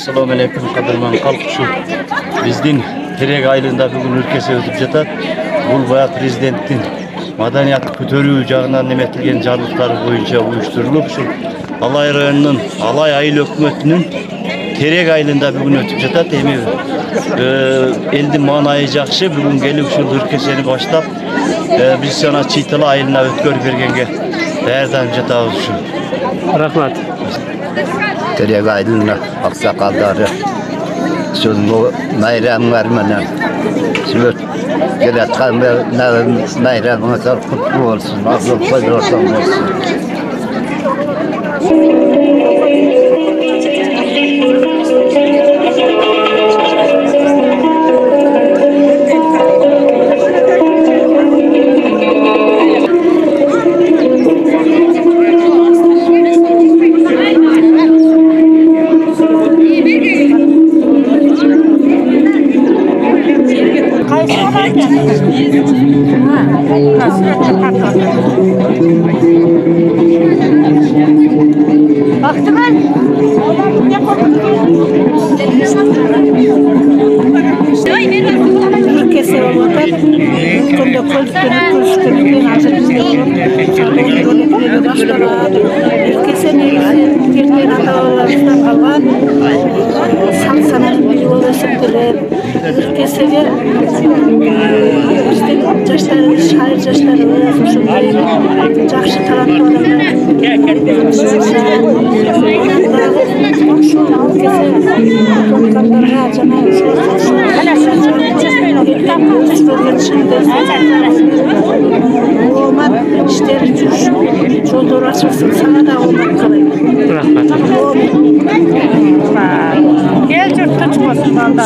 Assalamu alaikum kadırman kalkışı. Bizden Terek aylarında bugün ülkesi ötüp jatat. Bu baya prezidentin madaniyatı kötörüğü жағынан nemetilgen жарлықтары boyunca uyuşturulup şu Alay rayonunun Alay ayıl hükümetinin Terek aylarında bugün ötüp jatat. Emi eldi manayı jakşı bugün gelip şu ülkesini başlap biz sana Çiğtala ayılına ötkör bergenge bärdan jatabız şu. Rahmat. Terek ayılına aksakalları bu bayramlar mana shu kelayotgan bayramimiz kutlu olsun, azroq foydalansin olsun.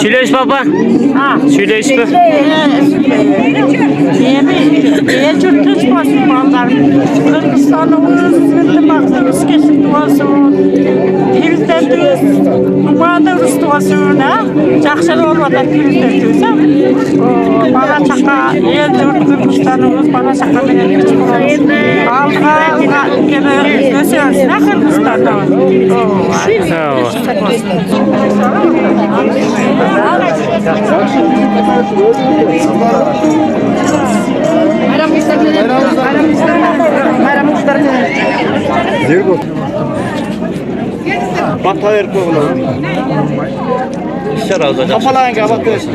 Söyleyiş baba. Söyleyiş mi? El çürtüş basın ballar. Kırgızistan'ımız ıntımaqımız kesin olsun. Prezidentimiz bana rüstü olsun. Жақсы болып жатыр президентimiz. Бала чақа ел Kırgızistan'ımız bala чақа менен алдыға өсе өрсін Kırgızistan'da. Bata ver koğunu. İşler alacak. Kafalayın ki bak görsün.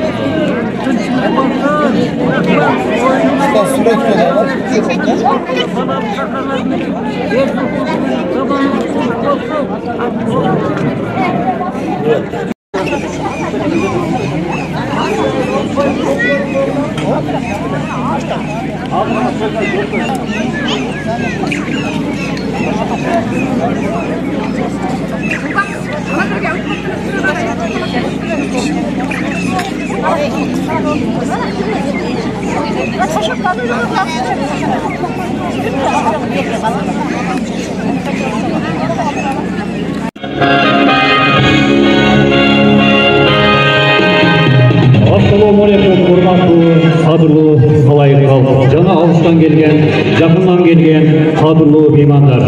Assalamualaikum hurmatlı qadırlı halayık halk. Jana alıştan gelgen, жақыннан gelgen qadırlı mehmanдар.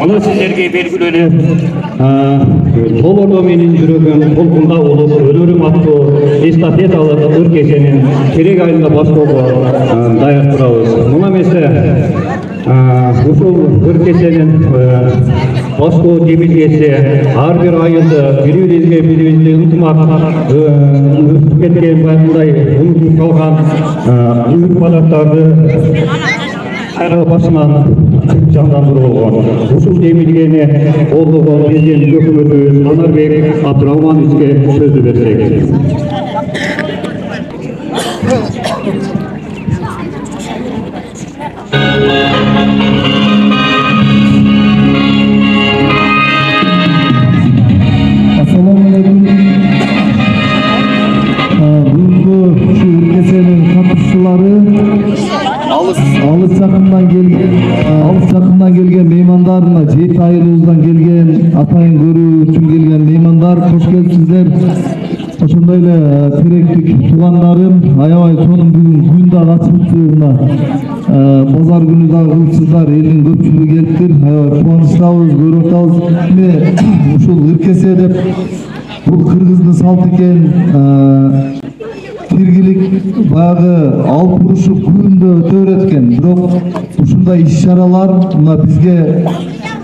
Ana sizlerge belgilenen Толордо менин жүрөгүм толкунда болуп, өлөрүм аттуу эстафеталык ыр кеченин Терек айында баштоого даяр-турабыз. Мына эмесе ушул ыр кеченин баштоо жемилгеси ар бир айында бири-бирибизге ынтымак өтүп кеткен мындай унутуп калган үмүт бадаттарды кайра башынан жандандыруу болгон. Ушул жемилгени колдогон президент өкмөтүбүз Анарбек Абдурахмановичке сөзү берсек. Alыс жақындан келген меймандарына, жеті айылыбыздан келген, атайын көрүү үчүн келген меймандар, кош келипсиздер. Ошондой эле теректик туугандарым, аябай сонун бүгүн күн дагы ачылыптыр, мына базар күнү дагы кылыпсыздар, элдин көпчүлүгү келиптир. Аябай кубанычтабыз, көрүп атабыз. Ушул ыркесе деп Бул кыргыздын салты экен. Биргилик баягы алып урушуп күндө өтө берет экен. Бирок ушундай иш-чаралар мына бизге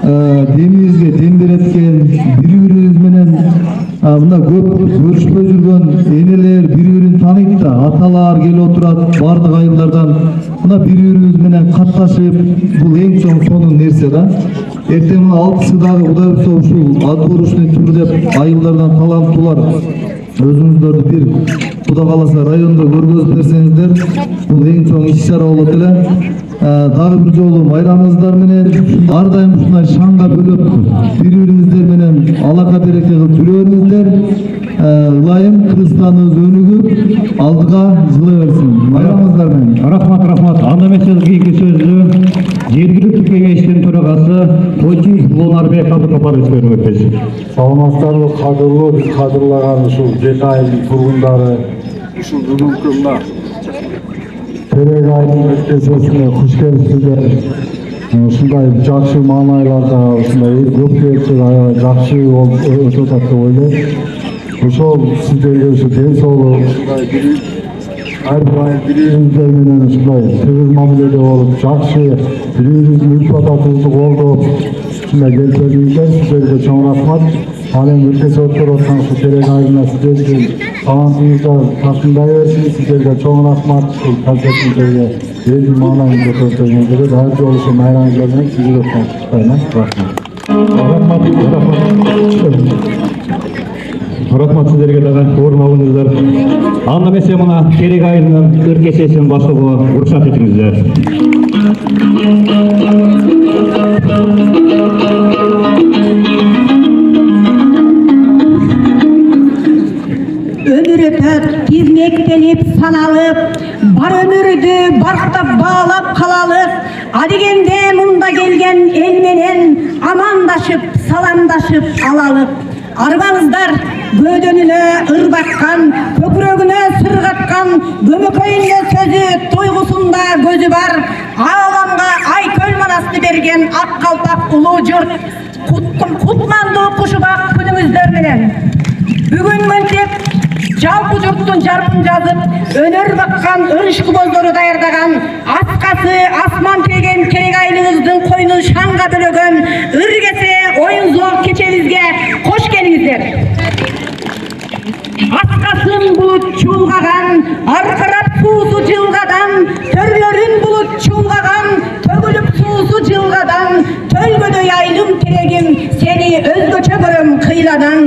демибизге дем берет экен. Бири-бирибиз менен мына көп көрүшпөй жүргөн энелер бири-бирин тааныйт да, аталар келип отурат бардык айылдардан. Мына бири-бирибиз менен катташып, бул эң чоң сонун нерсе да. Эртең мына 6-сы дагы Кудай буйрса ушул отборочный тур деп айылдардан таланттуулар өзүңүздөрдү бир Кудай кааласа райондо көргөзүп берсеңиздер, бул эң чоң иш-чара болот эле. Дагы бир жолу майрамыңыздар менен ар дайым ушундай шаңга бөлөп бири-бириңиздер менен алака береке кылып жүрө бериңиздер. Ылайым Кыргызстаныбыз өнүгүп, алдыга жылы берсин. Майрамыңыздар менен. Рахмат. Анда эмесе кийинки сөздү жергиликтүү кеңештин төрагасы Тойчи Лонарбек Абдыкапарович бермекчи. Саламатсыздарбы, кадырлуу, биз кадырлаган ушул Жети айылдын тургундары ушул бүгүнкү мына Терек айылдын өлкөсүнө куш келипсиздер. Ушундай жакшы маанайларда ушундай көп келсе аябай жакшы болуп өтүп атат деп ойлойм. Ошол сиздерге ушу ден соолук ушундай ар бир айыл бири-бириңиздер менен ушундай тыгыз мамиледе болуп, жакшы бири-бириңиздин үлпататыңызды колдоп ушундай келиңиздер. Сиздерге чоң рахмат. Ал эми өлкөсү өткөрүп аткан ушул Терек айылына сиздердин талантыңыздар ташындай берсин. Сиздерге чоң рахмат. Ушул концертиңизге элдин маанайын көтөрүңүздөр. Ар жолу ушул майрамыңыздар менен сизди коштойм. Рахмат сиздерге дагы орун алыңыздар. Анда эмесе мына Терек айылынын ыркечесин башкарууга уруксат этиңиздер. Ömür ötөт, тизмектенип саналып, бар өмүрдү барктап баалап калалып, адегенде мында келген эл менен амандашып, саламдашып алалып. Арбаңыздар бөөдөнүнө ыр баккан, көкүрөгүнө сыр каткан, көмөкөйүндө сөзү, туйгусунда көзү бар, ааламга айкөл манасты берген ак калпак улуу журт. Кутмандуу кушубак күнүңүздөр менен. Бүгүн мынтип жалпы жұрттың жарқын жазып, өнер баққан ырышқыбоздары даярдаған, асқасы асман тиреген Терек айылыңыздың қойнын шаңға бөлөгөн ыргесе ойын зор кечебизге қош келиңиздер. Асқасын бұлыт чулғаған, арқырап суусу жылғадан, төрлөрүн бұлыт чулғаған, төгіліп суусу жылғадан, төлгөдөй айылым Терегим, сени өзгөчө көрөм кыйладан.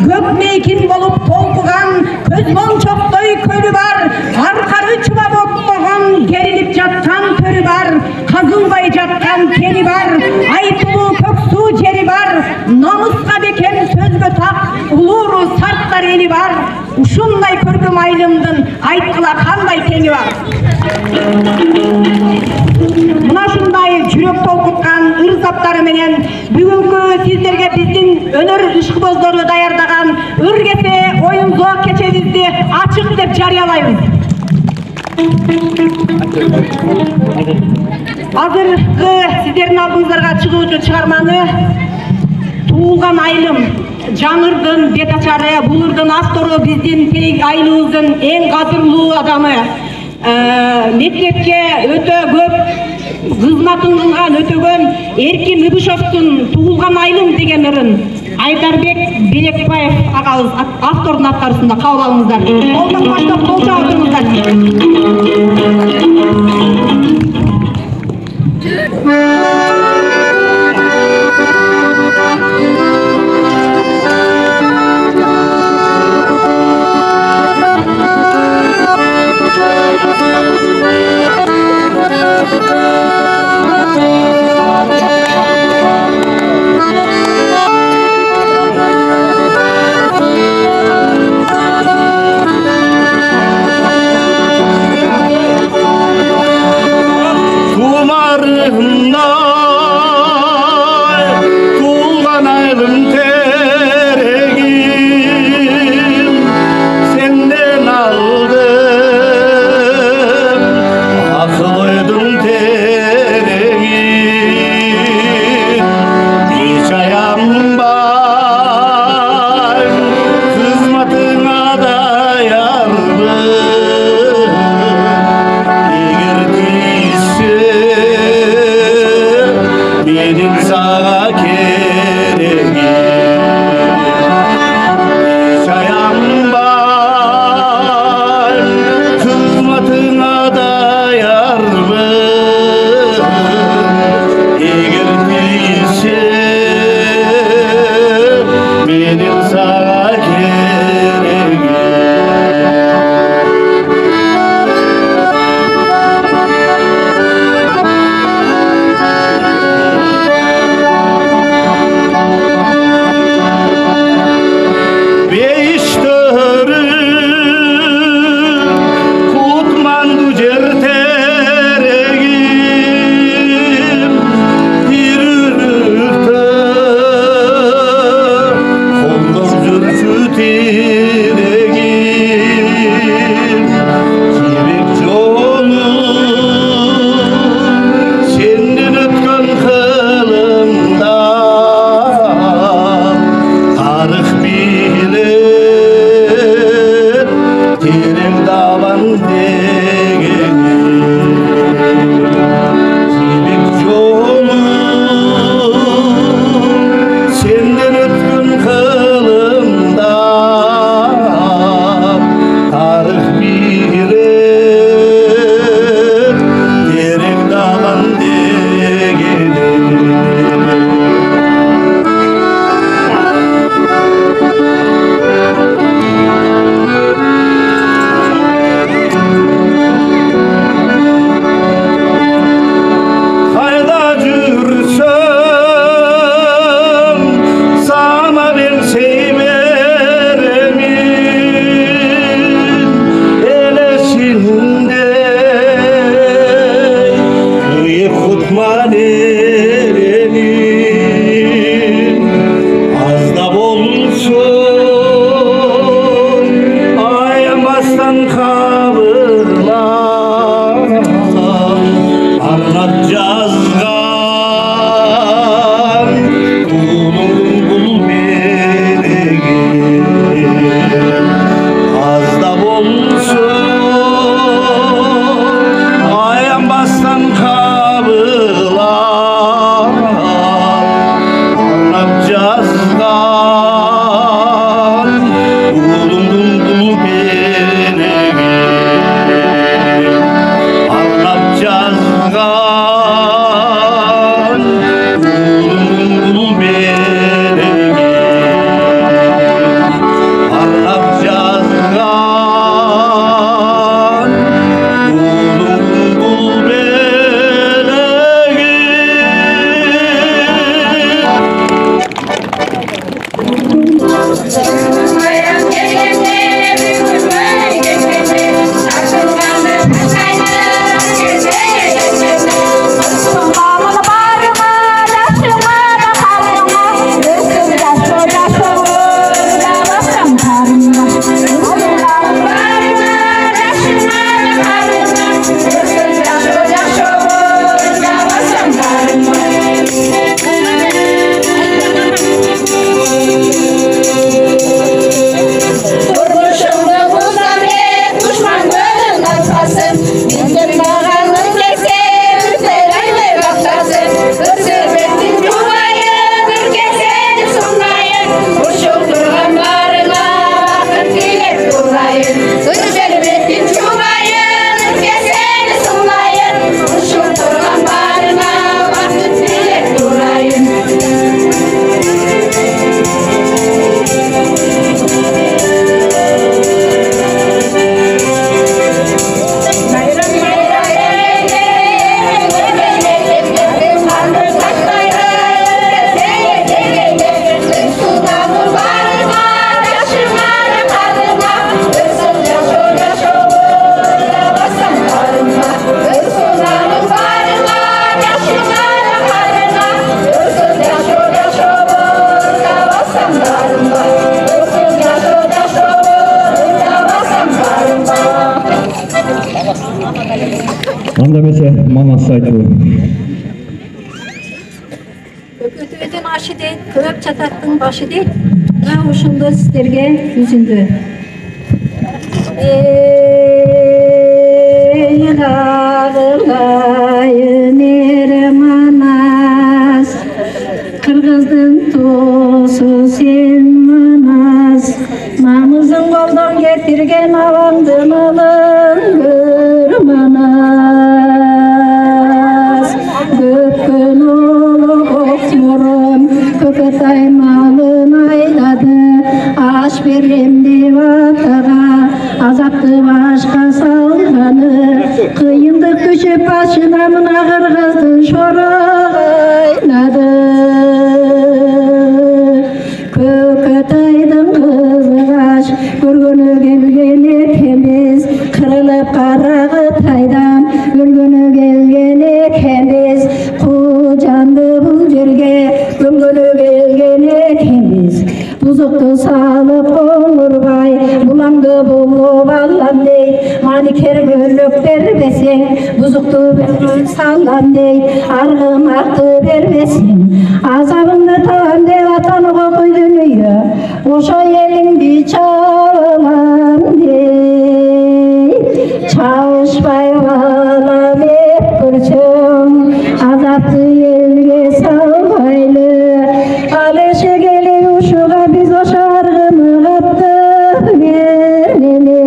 Көк мейкин болуп толкуган, көз мончоктой көлү бар, аркары чуба боттогон, керилип жаткан төрү бар, казылбай жаткан кени бар, айтылуу көк суу жери бар, намыска бекем сөзгө так, улууру сарттар эли бар. Ушундай көркөм айылымдын айткыла кандай теңи бар. Мына ушундай жүрөк толкуткан ыр заптары менен бүгүнкү сиздерге биздин өнөр ышкыбоздору даярдаган ыргесе оюн зоо кечебизди ачык деп жарыялайбыз. Азыркы сиздердин алдыңыздарга чыгуучу чыгарманы Туылган айылым, жаңырдын бет ачары, бул ырдын автору биздин Терек айылыбыздын эң кадырлуу адамы. Мектепке өтө көп кызматын кылган өтөгөн Эркин Ыбышевдин Туылган айылым деген ырын Айдарбек Белекбаев агабыз автордун аткарысында кабыл алыңыздар. Колдон баштап колча отуруңуздар. Senin sana gereği Анда месе манас айтуу. Көкөтөдүн ашы дейт, кырап чататтын башы дейт. Мына ушунду сиздерге үзүндү. Ağlayın Ermanas, Kırgızdın tosu sen manas, namızın koldan getirgen avandın alın manas. Gökün oğlu okmurum, köketay malın ayladım. аш берем деп атаға, азапты башқа салғаны, қиындық көшіп басына мына қырғыздың шорағайнады. Көкетайдың қызғаш көргені келген екенбіз, қырылып қарағытайдан өлгені келген екенбіз, қожанды бұл жерге көмгені келген екенбіз. Бұзықты салып қоңырбай бұлаңды болып алам дей, маникер бөлік бербесең бұзықты бөліп салам дей, арғымақты бербесең азабыңды табам деп атануға қойдың үйі, ошо еліңді чалам дей. Çalışпай қалам еп көрсең азапты елге салбайлы, ал эшегели ушуға біз ошо арғымы қапты береле.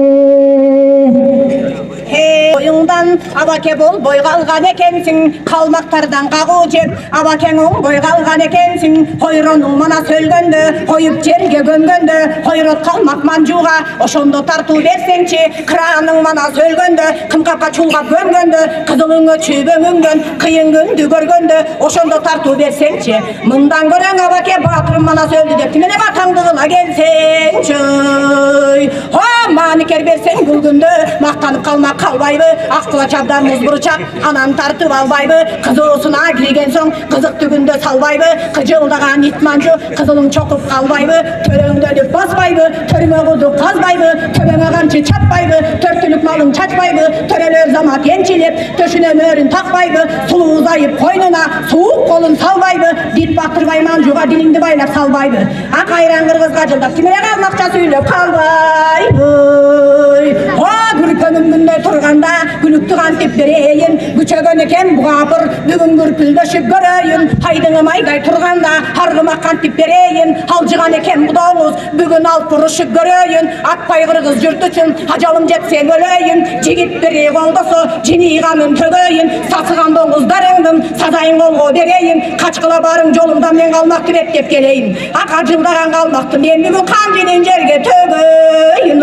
Бойыңдан абаке бол бойға алған екенсің, қалмақтардан қағу жеп абакеңің бойға алған екенсің. Қойроның мана сөлгенді қойып жерге көмгенді, қойрот қалмақ манжуға ошондо тарту берсеңші. Қыраның мана сөлгенді қымқапқа чулғап көмгенді, қызылыңы чөбөңүңдөн қиын күнді көргенді ошондо тарту берсеңші. Мындан көрөң абаке батырым мана сөлді деп тимене батаңды қыла келсеңші. Маникер берсең бұл күнді мақтанып қалма қалбайбы, аққыла чабдан мұз бұрычап анан тартып албайбы. Қызуысына кірген соң қызық түгінді салбайбы, қыжылдаған ит манжу қызылың чоқып қалбайбы. Төреңді деп басбайбы, төріңе құдық қазбайбы, төбеңе қамшы чаппайбы, төрттілік малың чачпайбы. Төрелер замат енчелеп төшіне мөрін тақпайбы, сұлу ұзайып қойнына суық қолын салбайбы. Дит бақтырбай манжуға диліңді байлап салбайбы. Ақ айран қырғызға жылдап кимере қалмақша сөйлеп қалбайбы. Күркөнүм күндө турганда күлүктү кантип берейин, күчөгөн экен бугапыр бүгүн күрпүлдөшүп көрөйүн. Хайдыңым айдай турганда аргыма кантип берейин, алжыган экен будоңуз бүгүн алып урушуп көрөйүн. Атпай кыргыз журт үчүн ажалым жетсе өлөйүн, жигит бири колдосо жинийганын төгөйүн. Сасыган доңуздарыңдын сазайын колго берейин, качкыла барың жолумдан мен калмак кирет деп келейин. Ак ажылдаган калмакты мен бүгүн кан менен жерге төгөйүн.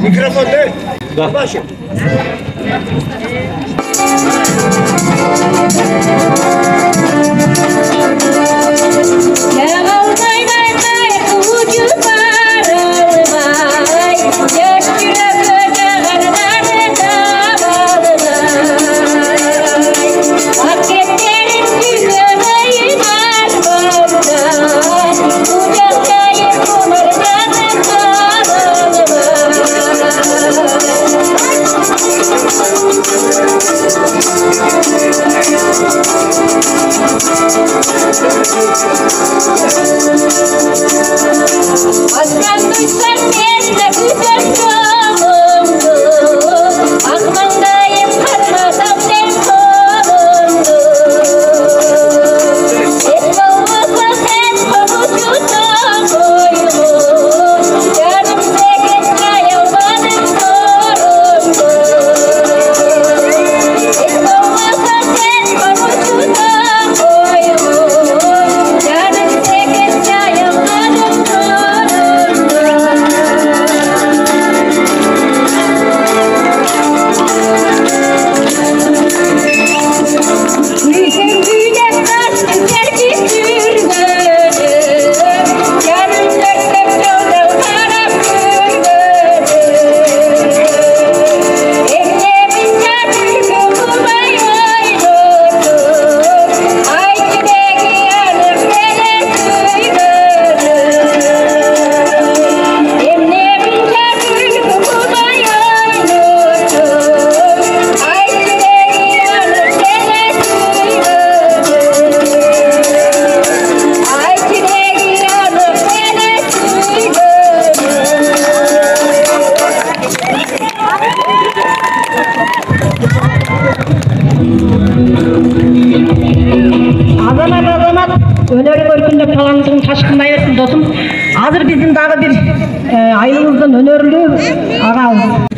Mikrofon değil. Başım. Hazır bizim dağı bir ayımızdan önörlü ağamız.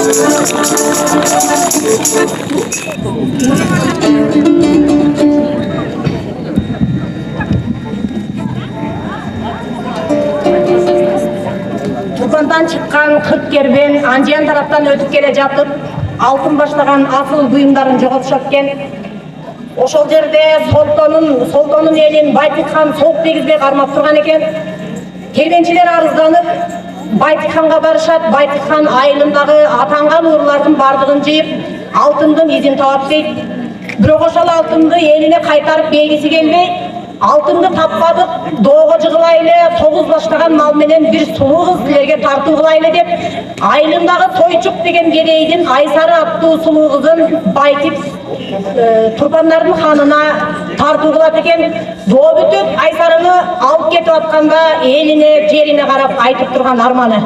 Turbandan çıkan 40 kerben Anjiyan taraftan ötüp gele жатып, altın başlagan asıl buyumdарын жоголтушаткен. Ошол жерде Солтонун элин Байтик хан соок дегизбей кармап турган экен. Кербенчилер арызданып, Байтик ханга барышат. Байтик хан айылындагы атанган урлардын бардыгын жыйып, алтындын изин табат дейт. Бирок ошол алтынды элине кайтарып бергиси келбей, алтынды таппадык, доого жыгылайлы, 9 баштаган мал менен бир сулуу кыз силерге тартуу кылайлы деп, айылындагы Тойчук деген кедейдин Айсары аттуу сулуу кызын Байтик Турпандардын ханына тартуу кылат экен. Доо бүтүп, Айсарыны алып кетип атканда элине, жерине карап айтып турган арманы.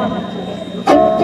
Yeah.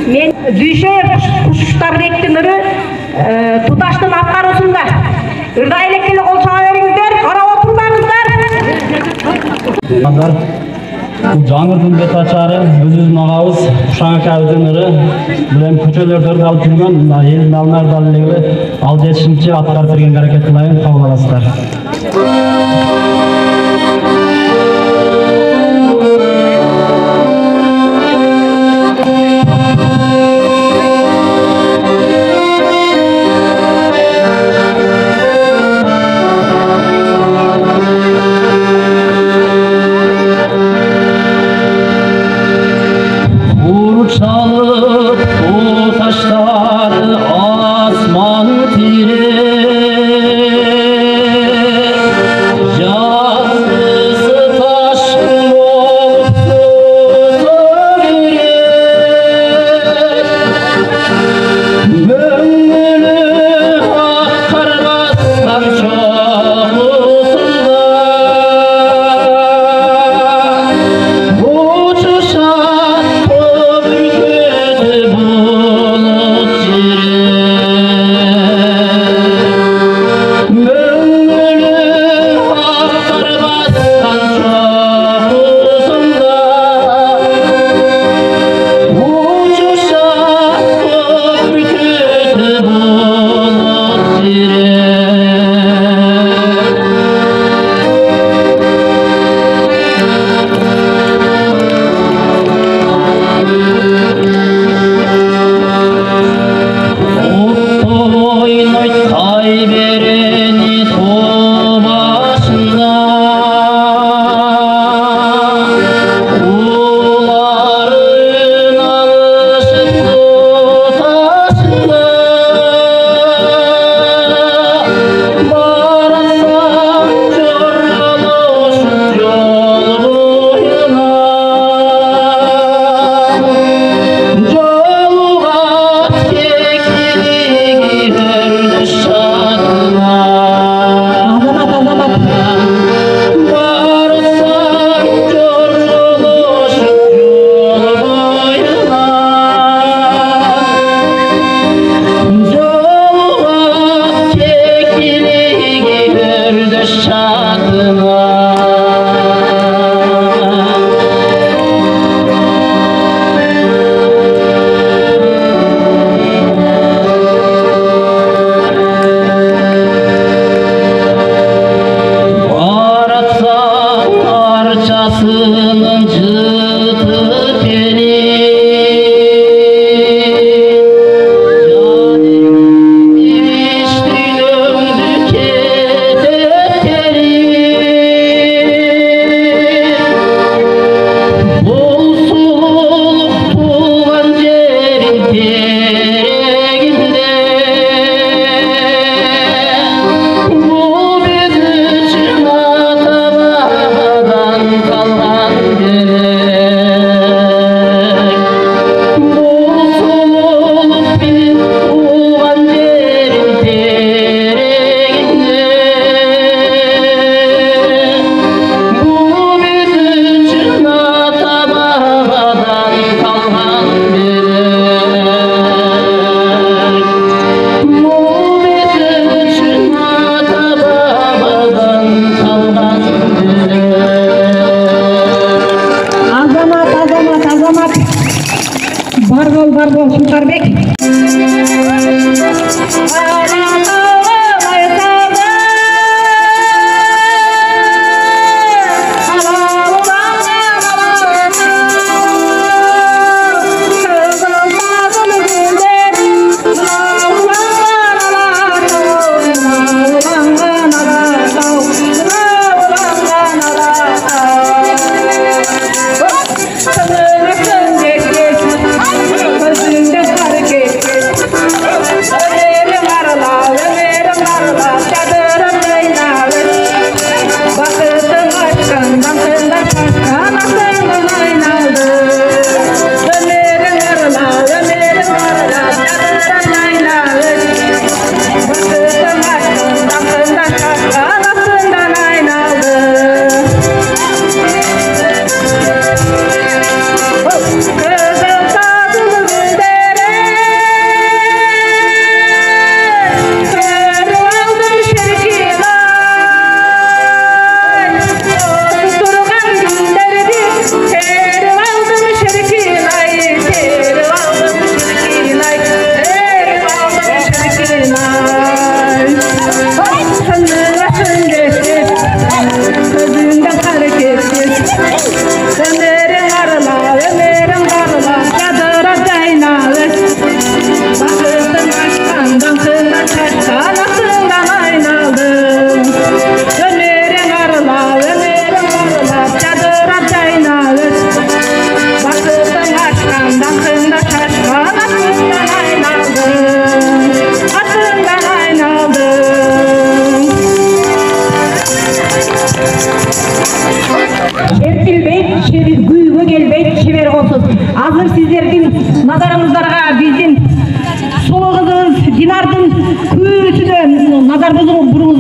Мен Зүйші Құшықтарбектің үрі тұташтың атқарысында. Үрді айлекелі қол шаға беріңіздер, қарап отырмаңыздар. Жаңырдың бет açarı, өзіміздің ағауыз, Құшаң кәудің үрі, білем көчелерді алып жүрген, елін алынар далылығы, ал жетішінше атқарып берген әрекет қылайын, қабыл аласыздар. Çalıp o taşları asmanı tire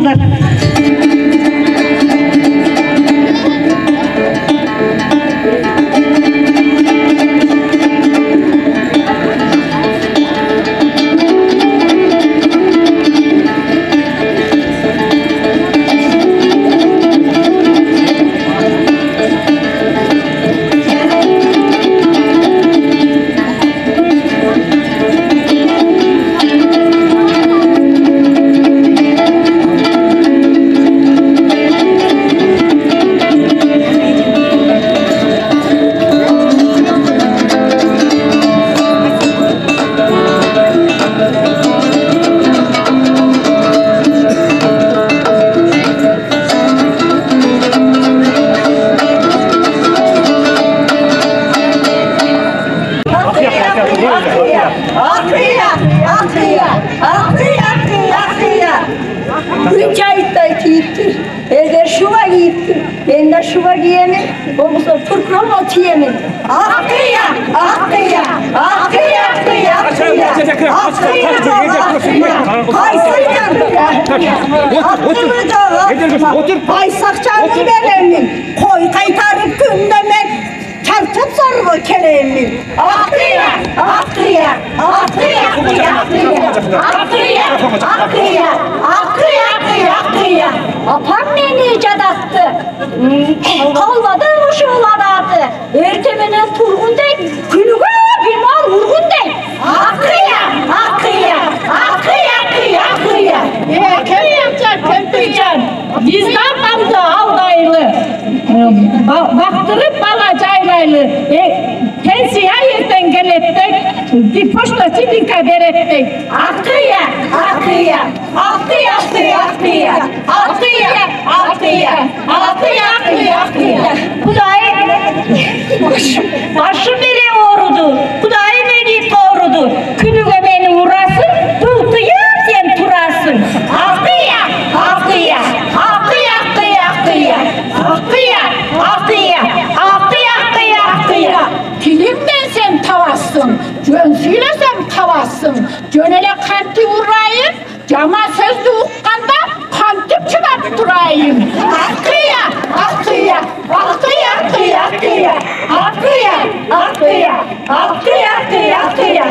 болсундар. Eğer şuva giyiptir, ben de şuva giyemin, olursa fırkırma tiyemin. Akıya, akıya, akıya, akıya, akıya, akıya, Baysakçanı veremin, koy kaytarıp gündemek, tartıp sarılı keleğimin. Akıya, akıya, akıya, akıya, akıya, akıya, akıya, akıya. Apam beni icat attı. Kalmadan uşuğlanadı. Ertemenen turgun dey, günüge bir mal vurgun dey. Akıya, akıya, akıya, akıya, akıya. Kempircan, kempircan. Bizden damda aldaylı. Baktırıp bala caylaylı. Pensiya yerden gelettik. Bir poştası bir kader ettik. Akıya, akıya, akıya, akıya, akıya. Akıya, akıya, akıya, akıya, akıya. Kudayı başım beni doğrudu. Kudayı beni doğrudu. Külüge beni vurasın, tuhtuyum sen turasın. Akıya, akıya, akıya, akıya, akıya. Akıya, akıya, akıya, akıya, akıya. Dilimden sen tavassın, cönsüyle sen tavassın. Cönele kanti vurayım, cama sözlü ukkanda kantıp çıkıp durayım. Akıya, akıya, akıya, akıya, akıya. Akıya, akıya, akıya, akıya, akıya.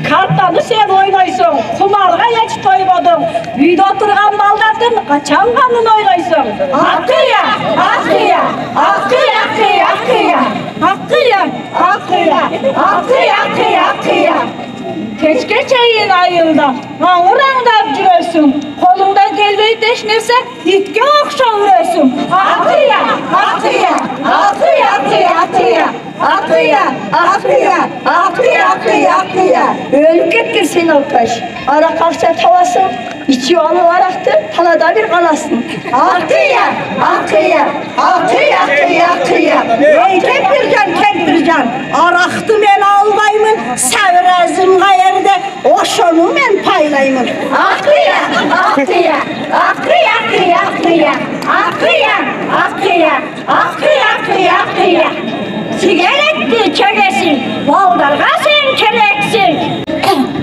Kartları sen oynaysın, kumarga hiç doymadın. Үйde oturgan balдардын kaçan kanın oynaysın. Akıya, akıya, akıya, akıya, akıya. Akıya, akıya, akıya, akıya, akıya. Keşke çayın ayında, ağır-ağırdan жүрөсүң. Kolundan gelmeyi deşnese, itke okşavrösүң. Akıya, akıya, akıya, akıya, akıya. Akıya, akıya, akıya, akıya, akıya. Ölüp kettir sen Alpaş. Ara kalksa tavasın, içi alı araktı, talada bir kalasın. Akıya, akıya, akıya, akıya, akıya. Ey kempircan, kempircan, araktı ben almayımın, sevrezim gayerde, oşonu ben paylayımın. Akıya, akıya, akıya, akıya, akıya. Akıya, akıya, akıya, akıya, akıya. Sigaretli çögesin, baldarga sen kereksin.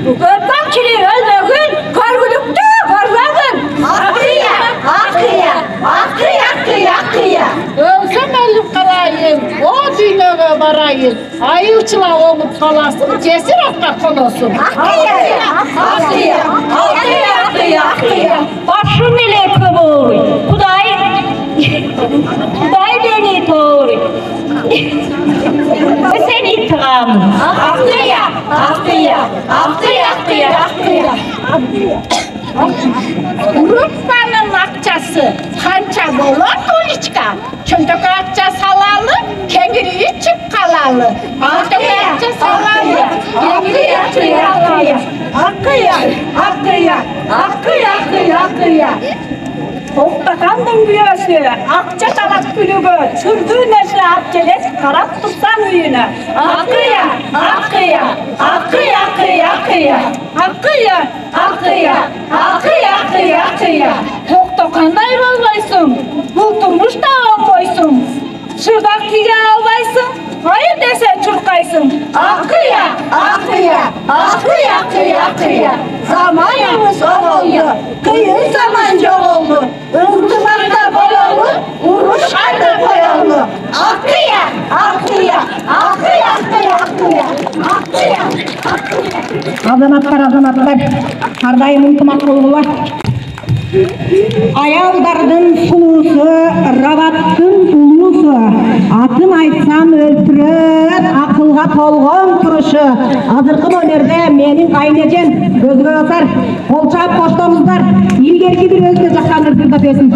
Bu gökten kiri ölmögün, körgülüktü görmögün. Akıya, akıya, akıya, akıya, akıya. Ölsem ölüp kalayım, o dünyaya barayım. Ayılçıla olup kalasın, cesir atla konusun. Akıya, akıya, akıya, akıya, akıya. Başım ile kıvırıyor, Kuday beni doğuruyor. Ve sen intikamın. Akıya, akıya, akıya, akıya, akıya. Urupmanın akçası kança bolar Toliçka. Çöntök akça salalı, kengiri içip kalalı. Çöntök akça salalı, kengiri akıya, akıya. Akıya, akıya, akıya, akıya, akıya. Toptakandın büyüsü, akça çalat külübü, sürdüğün nesle apçeles, karap tutsan uyunu. Akıya, akıya, akıya, akıya, akıya. Akıya, akıya, akıya, akıya, akıya. Toktokanday olmaysın, bulturmuş da olmaysın. Şırdak tiye almaysın, hayır desen çırkaysın. Akıya, akıya. akıya. Zamanımız oldu, kıyın zaman oldu. Iltımakta boyalı, uruşlarda boyalı. Akıya. Azanatlar, ардайым ынтымақ болуы. Аялдардың сұлусы, рабаттың ұлусы, атын айтсам өлтіріп, ақылға толғын тұрышы. Азырқын өнерде менің қайнежен көзге отар, қолшап қоштамыздар, илгергі бір өзге жаққан үркірді өтесін.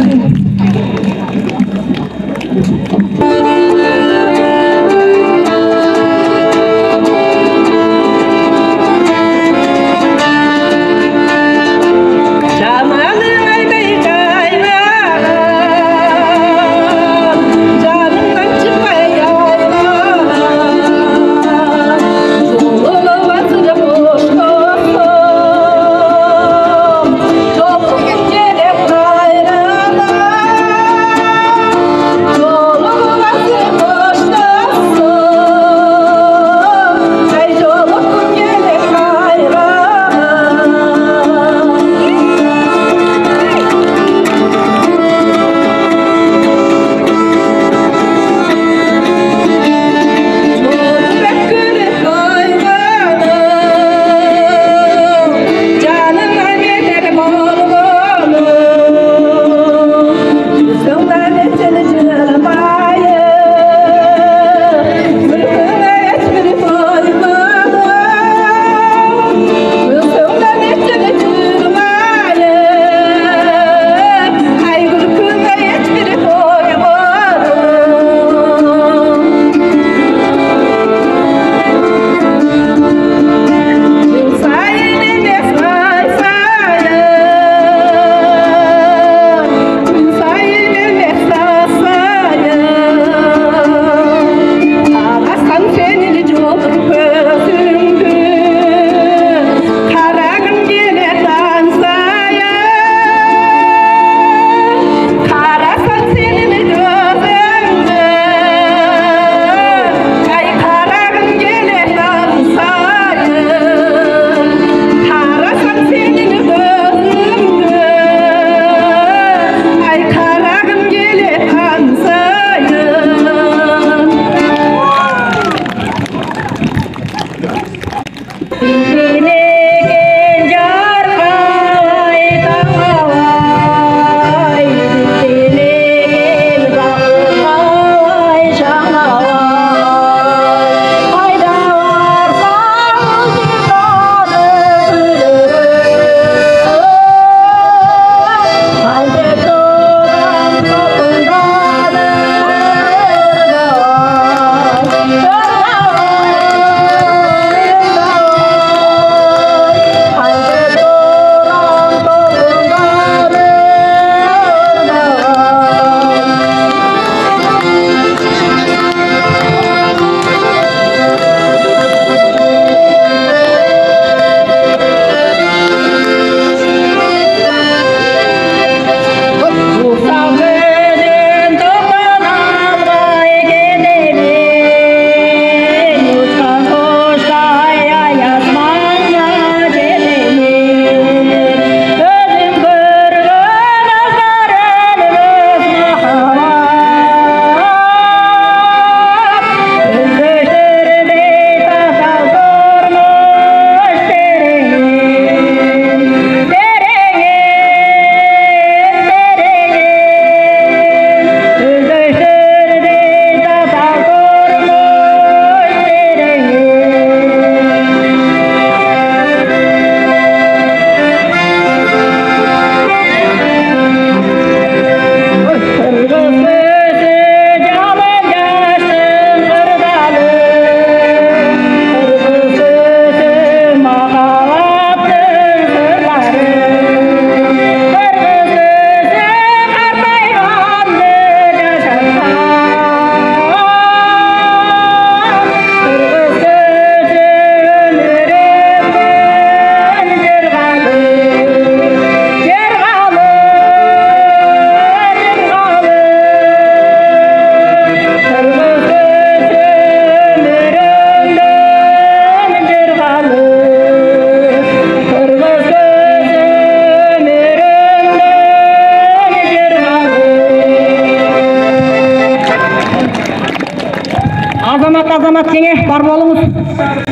саламат азамат жеңе бар болуңуз.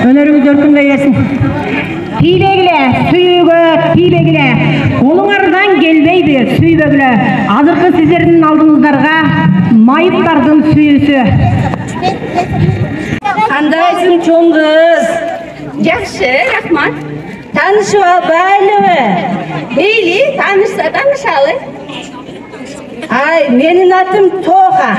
Өнөрүңүз өркүндөй берсин. Тийбегиле, сүйүүгө тийбегиле. Колуңардан келбейби, сүйбөгүлө. Азыркы сиздердин алдыңыздарга майыптардын сүйүүсү. Кандайсың чоң кыз? Жакшы, рахмат. Танышып албайлыбы? Мейли, танышса танышалы. Ай, менин атым Тоха.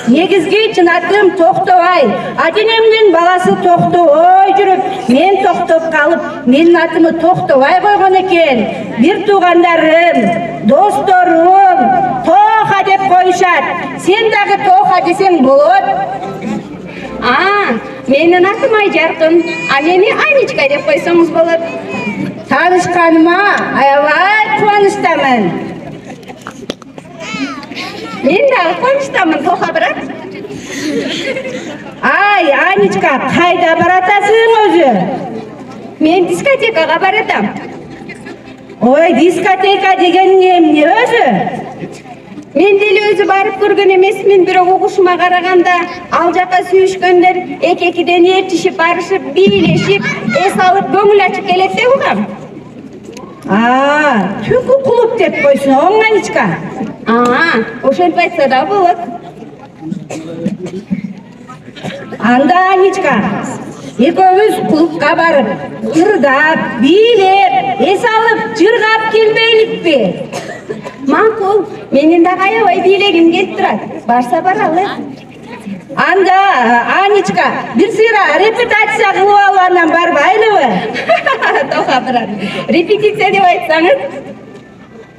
Негизги чын атым Токтобай. Ата-энемдин баласы Токтобой жүрүп, мен токтоп калып, менин атымы Токтобай койгон экен. Бир туугандарым, досторум Тоха деп коюшат. Сен дагы Тоха десең болот. Менин атым Айжаркын, мени Аничка деп койсоңуз болот. Танышканыма аябай кубанычтамын. Мен дагы кубанычтамын, Тоха брат. Ай, Аничка, кайда баратасың өзү? Мен дискотекага баратам. Ой, дискотека деген эмне өзү? Мен деле өзү барып көргөн эмесмин, бирок угушума караганда ал жака сүйүшкөндөр эки-экиден ээрчишип барышып, бийлешип, эс алып көңүл ачып келет деп угам. Түнкү клуб деп койсоң, Аничка. Ошентип айтса да болот. Анда, Аничка, экөөбүз клубка барып, ырдап, бийлеп, эс алып, жыргап келбейликпи? Макул, менин дагы аябай бийлегим келип турат. Барса баралы. Анда, Аничка, бир сыйра репетиция кылып алып андан барбайлыбы? Тоха брат, репетиция деп айтсаңыз?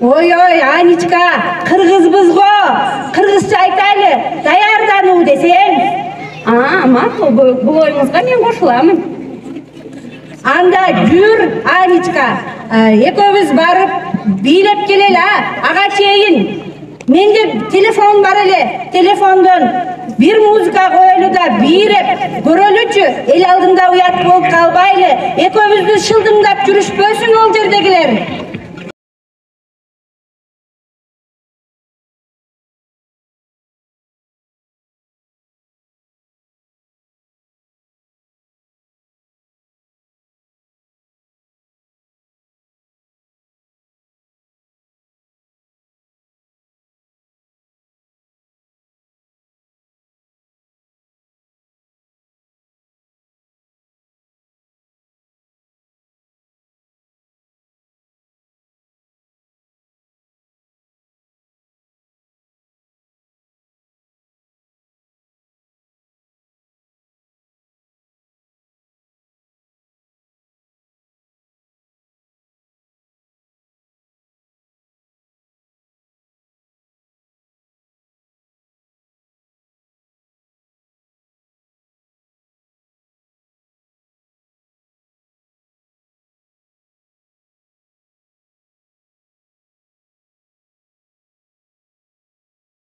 Ой, Аничка, кыргызбыз го. Кыргызча айтайлы, даярдануу десең. Макул, бул оюңузга мен кошуламын. Анда жүр, Аничка, экөөбүз барып бийлеп келели, ага чейин. Менде телефон бар эле, телефондон бир музыка коелу да бийлеп көрөлүчү, эл алдында уят болуп калбайлы. Экөөбүздү шылдыңдап жүрүшпөсүн ол жердегилер.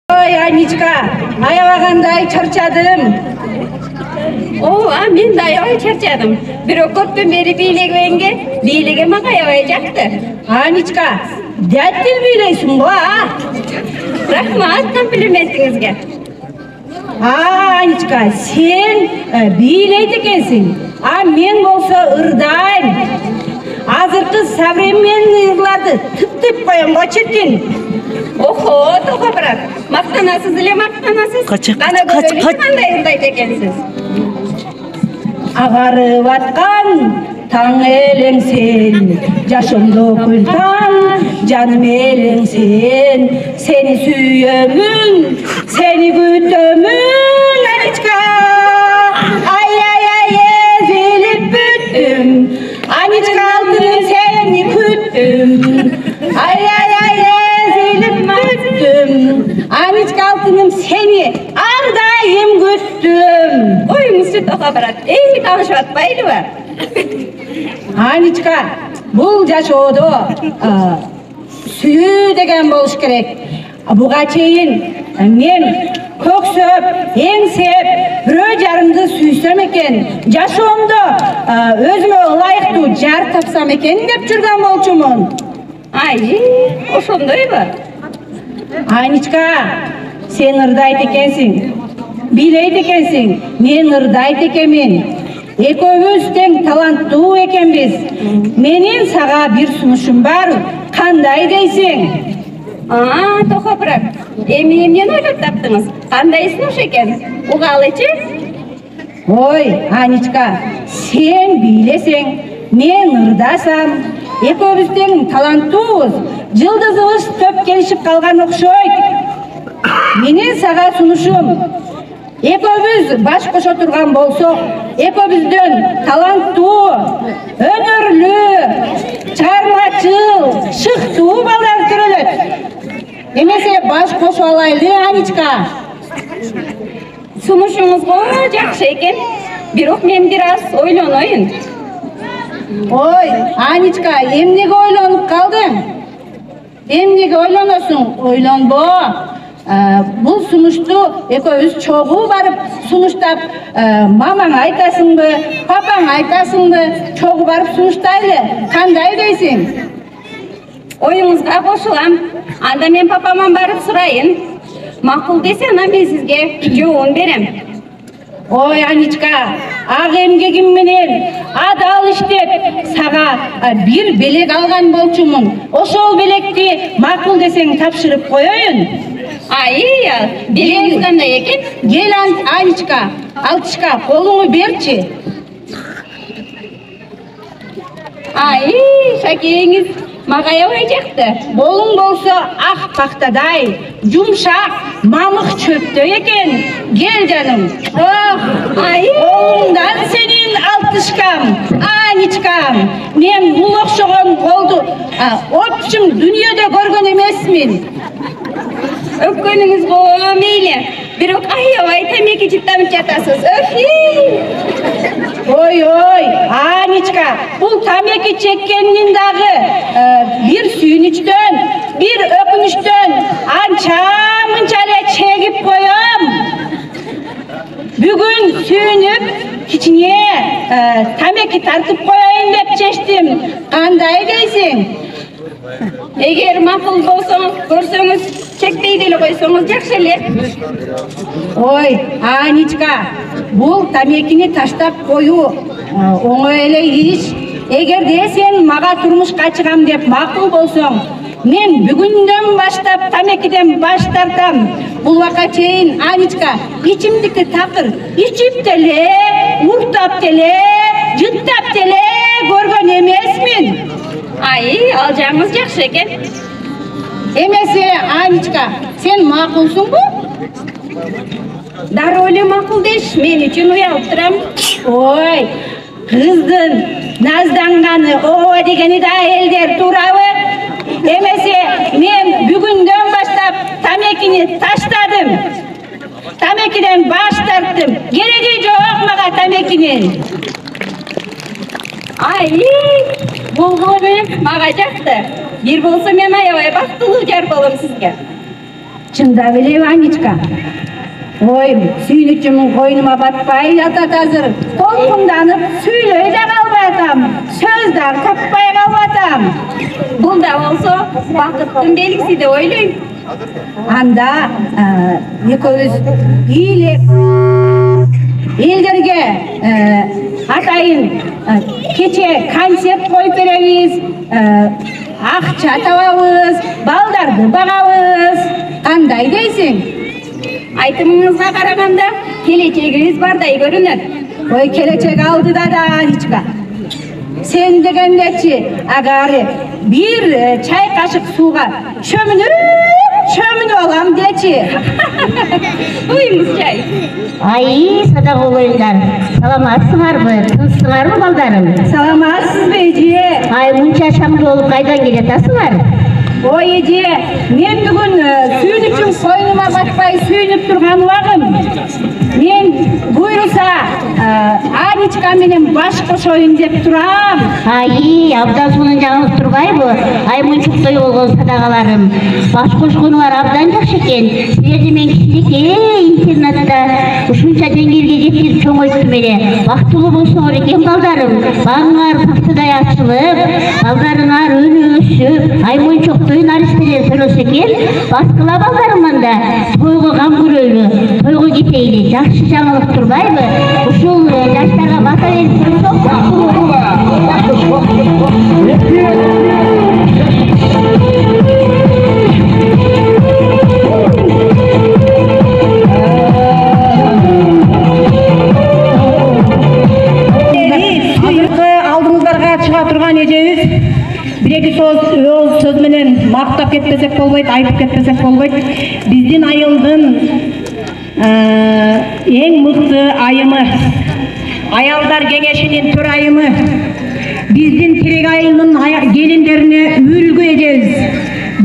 Ой, Аничка, аябагандай чарчадым. Мен да аябай чарчадым. Бирок көптөн бери бийлеге мага аябай жакты. Аничка, дәттил бийлейсиң го, Рахмат комплиментиңизге. Аничка, сен бийлейт экенсиң. Мен болсо ырдайм. Азыркы современный ырларды тып-тып коем го чиркин. Охо, Тоха брат, мактанасыз эле мактанасыз. Кана көрөлү кандай ырдайт экенсиз. Агарып аткан таң элең сен, жашымды кылтан, жаным элең сен. Сени сүйөмүн, сени күтөмүн, Аничка. Ай, эзилип бүттүм, Аничка алтыным сени күттүм. Ай, эзилип бүттүм, Аничка алтыным сени ардайым күттүм. Оюңузчу Тоха брат, эми таанышып атпайлыбы? Аничка, бул жашоодо сүйүү деген болуш керек. Буга чейин мен көксөп, эңсеп, бирөө жарымды сүйсөм экен, жашоомдо өзүмө ылайыктуу жар тапсам экен деп жүргөн болчумун. Ошондойбу? Аничка, сен ырдайт экенсиң. билейт экенсиң, мен ырдайт экенмин. Экөөбүз тең таланттуу экенбиз. Менин сага бир сунушум бар. Кандай дейсиң? Тоха брат. Эми эмнени ойлоп таптыңыз? Кандай сунуш экен? Угалычы? Ой, Аничка, сен бийлесең, мен ырдасам, экөөбүз тең таланттуубуз, жылдызыбыз төп келишип калган окшойт. Менин сага сунушум, экөөбүз баш кошо турган болсок, экөөбүздөн таланттуу, өнөрлүү, чыгармачыл, шыктуу балдар көрөлөт. Эмесе баш кошо алайлы, Аничка. Сунушуңузго жакшы экен. Бирок мен бир аз ойлоноюн. Ой, Аничка, эмнеге ойлонуп калдың? Эмнеге ойлоносуң? Ойлонбо. Бул сунушту экөөбүз чогуу барып сунуштап, мамаң айтасыңбы, папаң айтасыңбы, чогуу барып сунуштайлы. Кандай дейсиң? Оюңузга кошулам. Анда мен папаман барып сурайын. Макул десе, анан мен сизге жообун берем. Ой, Аничка, ак эмгегим менен адал иштеп сага бир белек алган болчумун. Ошол белекти макул десең тапшырып коеюн. Белегиңиз кандай экен? Кел, Аничка, Алтышка, колуңу берчи. Шакеңиз мага аябай жакты. Колуң болсо ак пактадай, жумшак, мамык чөптөй экен. Кел жаным. Колуңдан сенин Алтышкам, Аничкам. Мен бул окшогон колду опчум дүйнөдө көргөн эмесмин. Өпкөнүңүз го мейли. Бирок аябай темеки жыттанып жатасыз. Ой, Аничка, бул тамеки чеккендин дагы бир сүйүнүчтөн, бир өкүнүчтөн анча-мынча эле чегип коем. Бүгүн сүйүнүп, кичине тамеки тартып коеюн деп чечтим. Кандай дейсиң? Эгер макул болсоң, көрсөңүз, чекпей деле койсоңуз жакшы эле. Ой, Аничка, бул тамекини таштап коюу оңой эле иш. Эгерде сен мага турмушка чыгам деп макул болсоң, мен бүгүндөн баштап тамекиден баш тартам. Бул убакка чейин, Аничка, ичимдикти такыр ичип деле, уртап деле, жыттап деле көргөн эмесмин. Ал жаңыз жакшы экен. Эмесе, Аничка, сен макулсуңбу? Дароо эле макул деш, мен үчүн уялып турам. Ой, кыздын назданганы ооба дегени да элдер туурабы? Эмесе, мен бүгүндөн баштап тамекини таштадым. Тамекиден баш тарттым. Кереги жок мага тамекинин. Болгону менен мага жакты. Бир болсо мен аябай бактылуу жар болом сизге. Чындап эле, Аничка. Ой, сүйүнүчүмүн койнума батпай атат азыр. Толкунданып сүйлөй да калбай атам. Сөз да таппай калбатам. Бул да болсо бакыттын белгиси деп ойлойм. Анда экөөбүз элдерге атайын кече концерт коюп беребиз, акча табабыз, балдарды багабыз. Кандай дейсиң? Айтымыңызга караганда келечегибиз бардай көрүнөт. Ой, келечек алдыда да, Аничка. Сен дегендечи, агары бир чай кашык сууга чөмүнүп алам дечи. Уймуз чай. Садак улуйдар, саламатсыңарбы, тынчсыңарбы балдарым? Саламатсызбы, эже? Мынча шамды болуп кайдан келатасыңар? Ой, эже, мен бүгүн сүйүнүчүм койнума батпай сүйүнүп турган убагым. Мен буйруса Аничка менен баш кошоюн деп турам. Абдан сонун жаңылып турбайбы? Мынчуктой болгон садагаларым. Баш кошконуңар абдан жакшы экен. Силерди мен кичинекей интернатта ушунча деңгээлге жеткирип чоңойттум эле. Бактылуу болсоңор экен балдарым. Багыңар пактыдай ачылып, балдарыңар өнүгүшүп, мынчуктой наристелер болуш экен. Баскыла балдарыман да тойго гам көрөлү, тойго кетейли. Жакшы жаңылык турбайбы? Ушул жаштарга бата берип турсок. Алдыңыздарга чыга турган эжебиз бир-эки сөз менен мактап кетпесек болбойт, айтып кетпесек болбойт. Биздин айылдын эң мыкты айымы, аялдар кеңешинин төрайымы, биздин Терек айылынын келиндерине үлгү эжебиз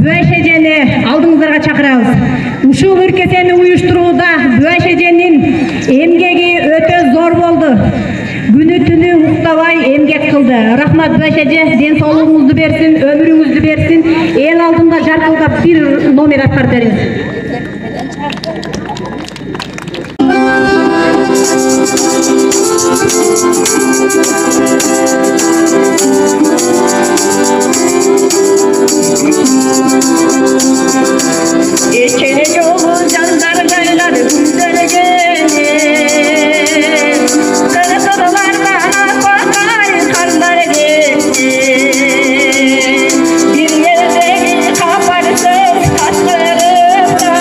Бүәш эжени алдыңыздарга чакырабыз. Ушул ыркесени уюштурууда Бүәш эженин эмгеги өтө зор болду. Günü tünü uktavay emgek kıldı. Rahmat Бүәш эже, ден соолугуңузду берсин, өмүрүңүздү берсин. Эл алдында жаркылдап бир номер аткарып бериңиз. Ечене жолу жандар жайлар күндөлгене кыркырлардан акбакай кардар кетти бир жердеги капарсыз каскырыптар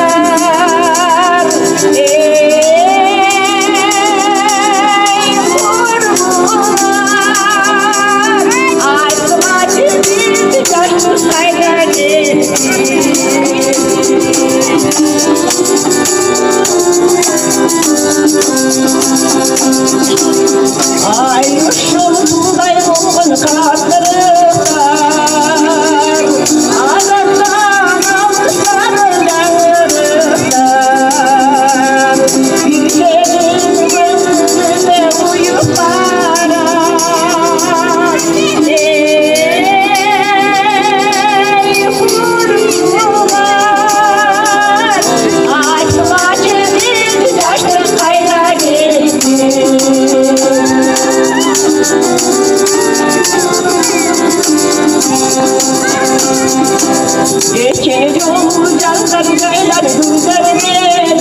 айтмачы бизди жаштыр кайда кетти Ay uşul tuğday olgun katırıklar Azaptan almışlar dağırıklar Bir gelin gözünde uyup parar Ey kurumlar Aytmacı bir yaştır kayda gitti Geçer yolu canlar beyler güzelleri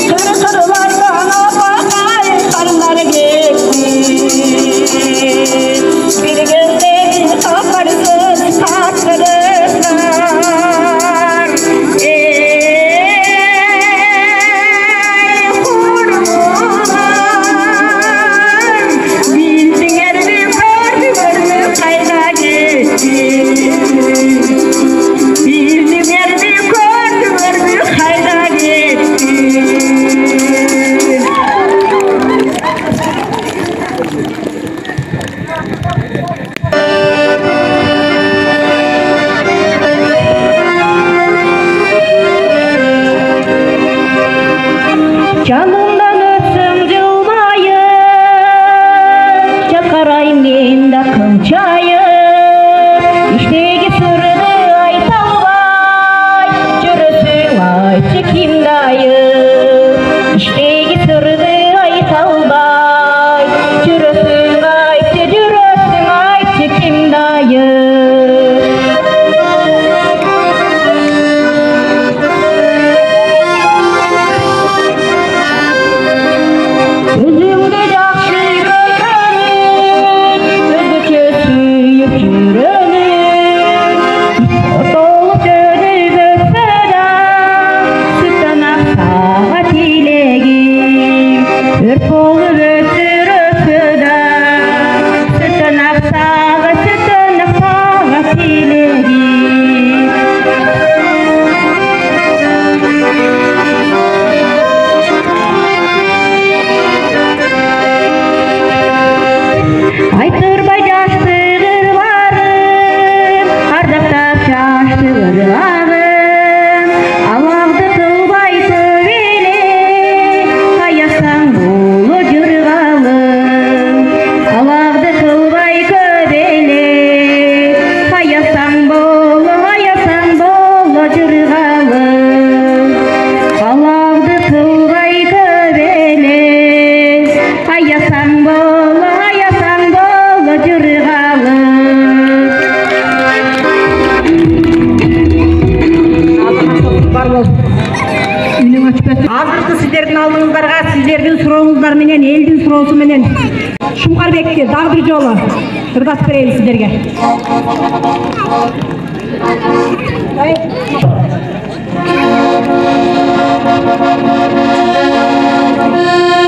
Kırkırlardan bakay karlar gitti Bir gözleri kaparsız katkırırlar Ey kurumlar Bildin yerli gördü kayda gitti Bildim yerli gördü kayda gitti Canımdan öpsün cılmayı Çakarayım men da kılçayı İşteki sırrı aytalbay Jürösün aytçı kim dayı İşteki sırrı aytalbay Jürösün aytçı kim dayı Özümde jakşı görgөнүm, özgөчө сүйүп жүрөнүм. Отолуп жөнүп өтсө да, сүттөн аксага тилегим. Өрт болуп өтүр өтсө да, сүттөн аксага тилегим. Айтырбай жаштык ырларым, ардактап жаштык ырларым, алаңды кылбай көп эле, аясаң боло жыргалым. Алаңды кылбай көп эле, аясаң боло жыргалым. Алаңды кылбай көп эле, аясаң боло жыргалым. сіздердің алдыңыздарға сіздердің сұрауыңыздар менен елдің суроосу менен Шумкарбекке дагы бир жолу ырдап берейин сіздерге. Thank you.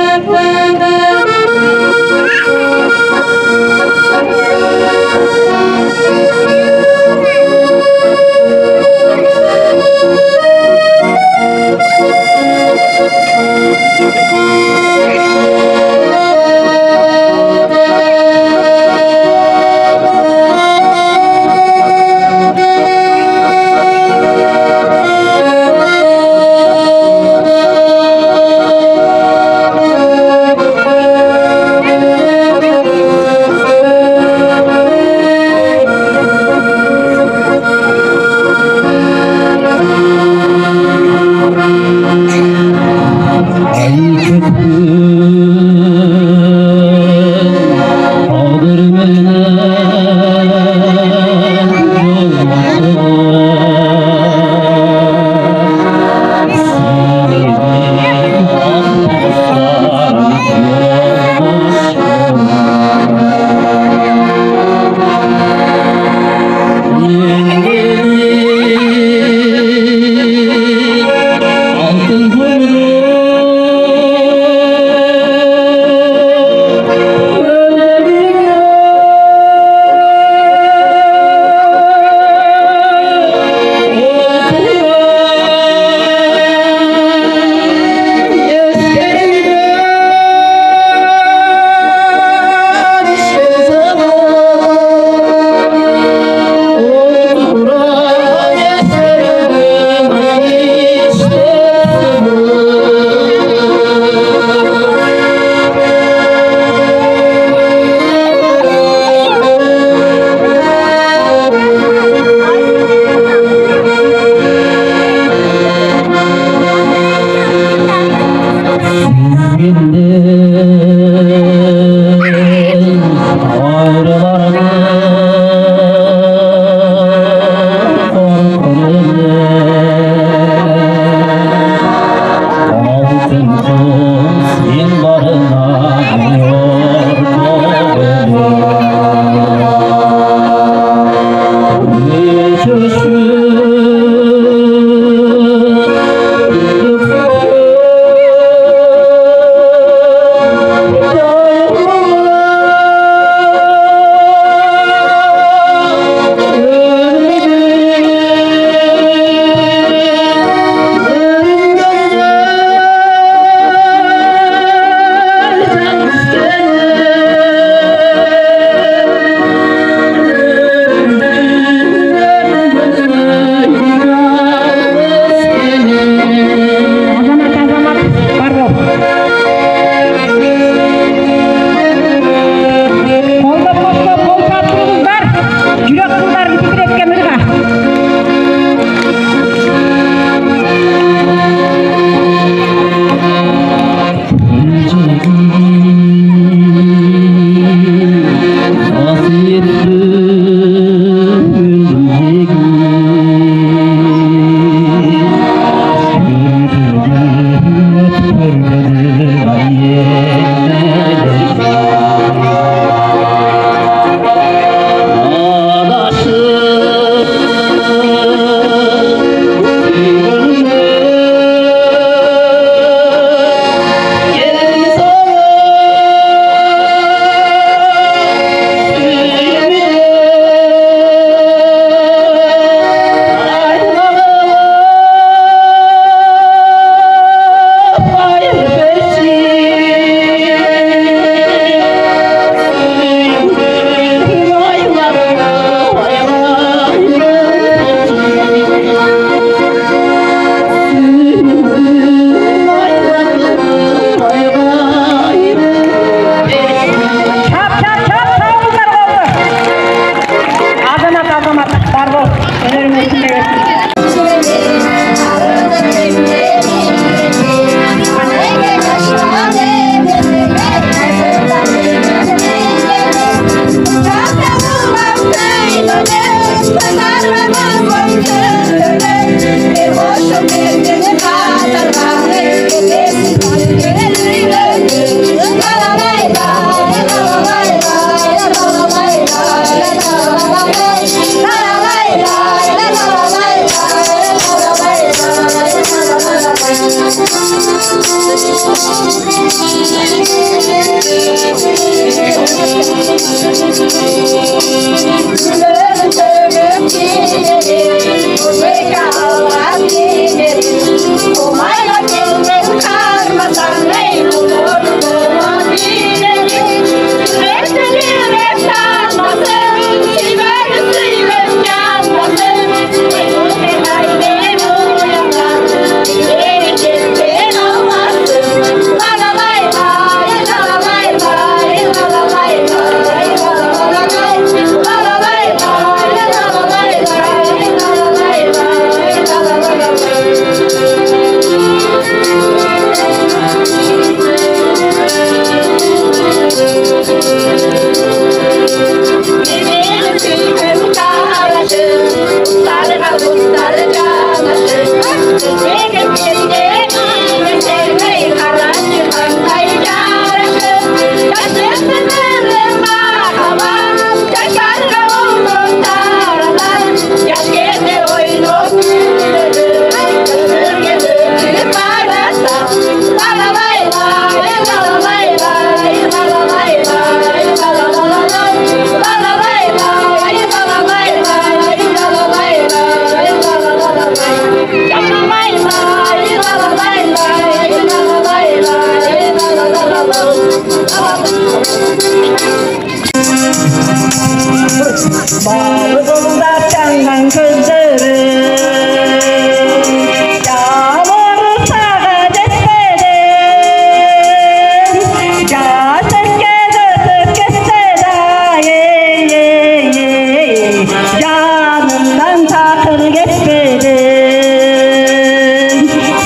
geçmedin.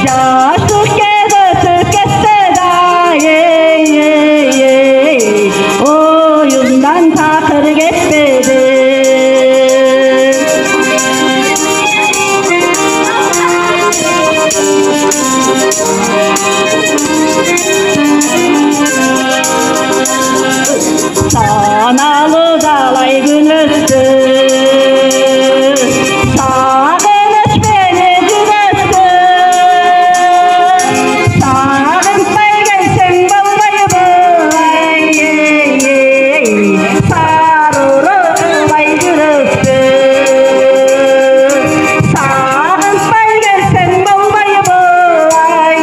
Yaşlık gezip geçse de oyundan takır geçmedin. Sanalı dalay gün öttü, sağınıç beni düzeltti. Sağınıpay gelsen ballayı bulay, sarılı ılay gürüktü. Sağınıpay gelsen ballayı bulay,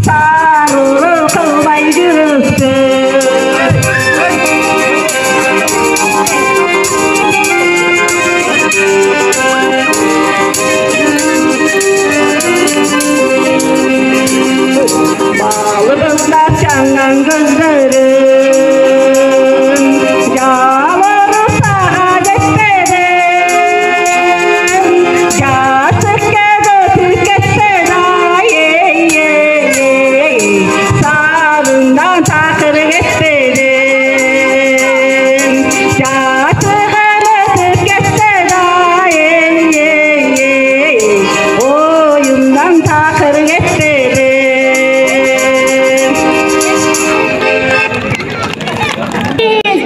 sarılı ılay gürüktü. Bağlımda çanan gözlerim, yağmuru sağa geçmedim. Yaşık gezip geçse de sağından takır geçmedim. Yaşık gezip geçse de oyundan takır geçmedim.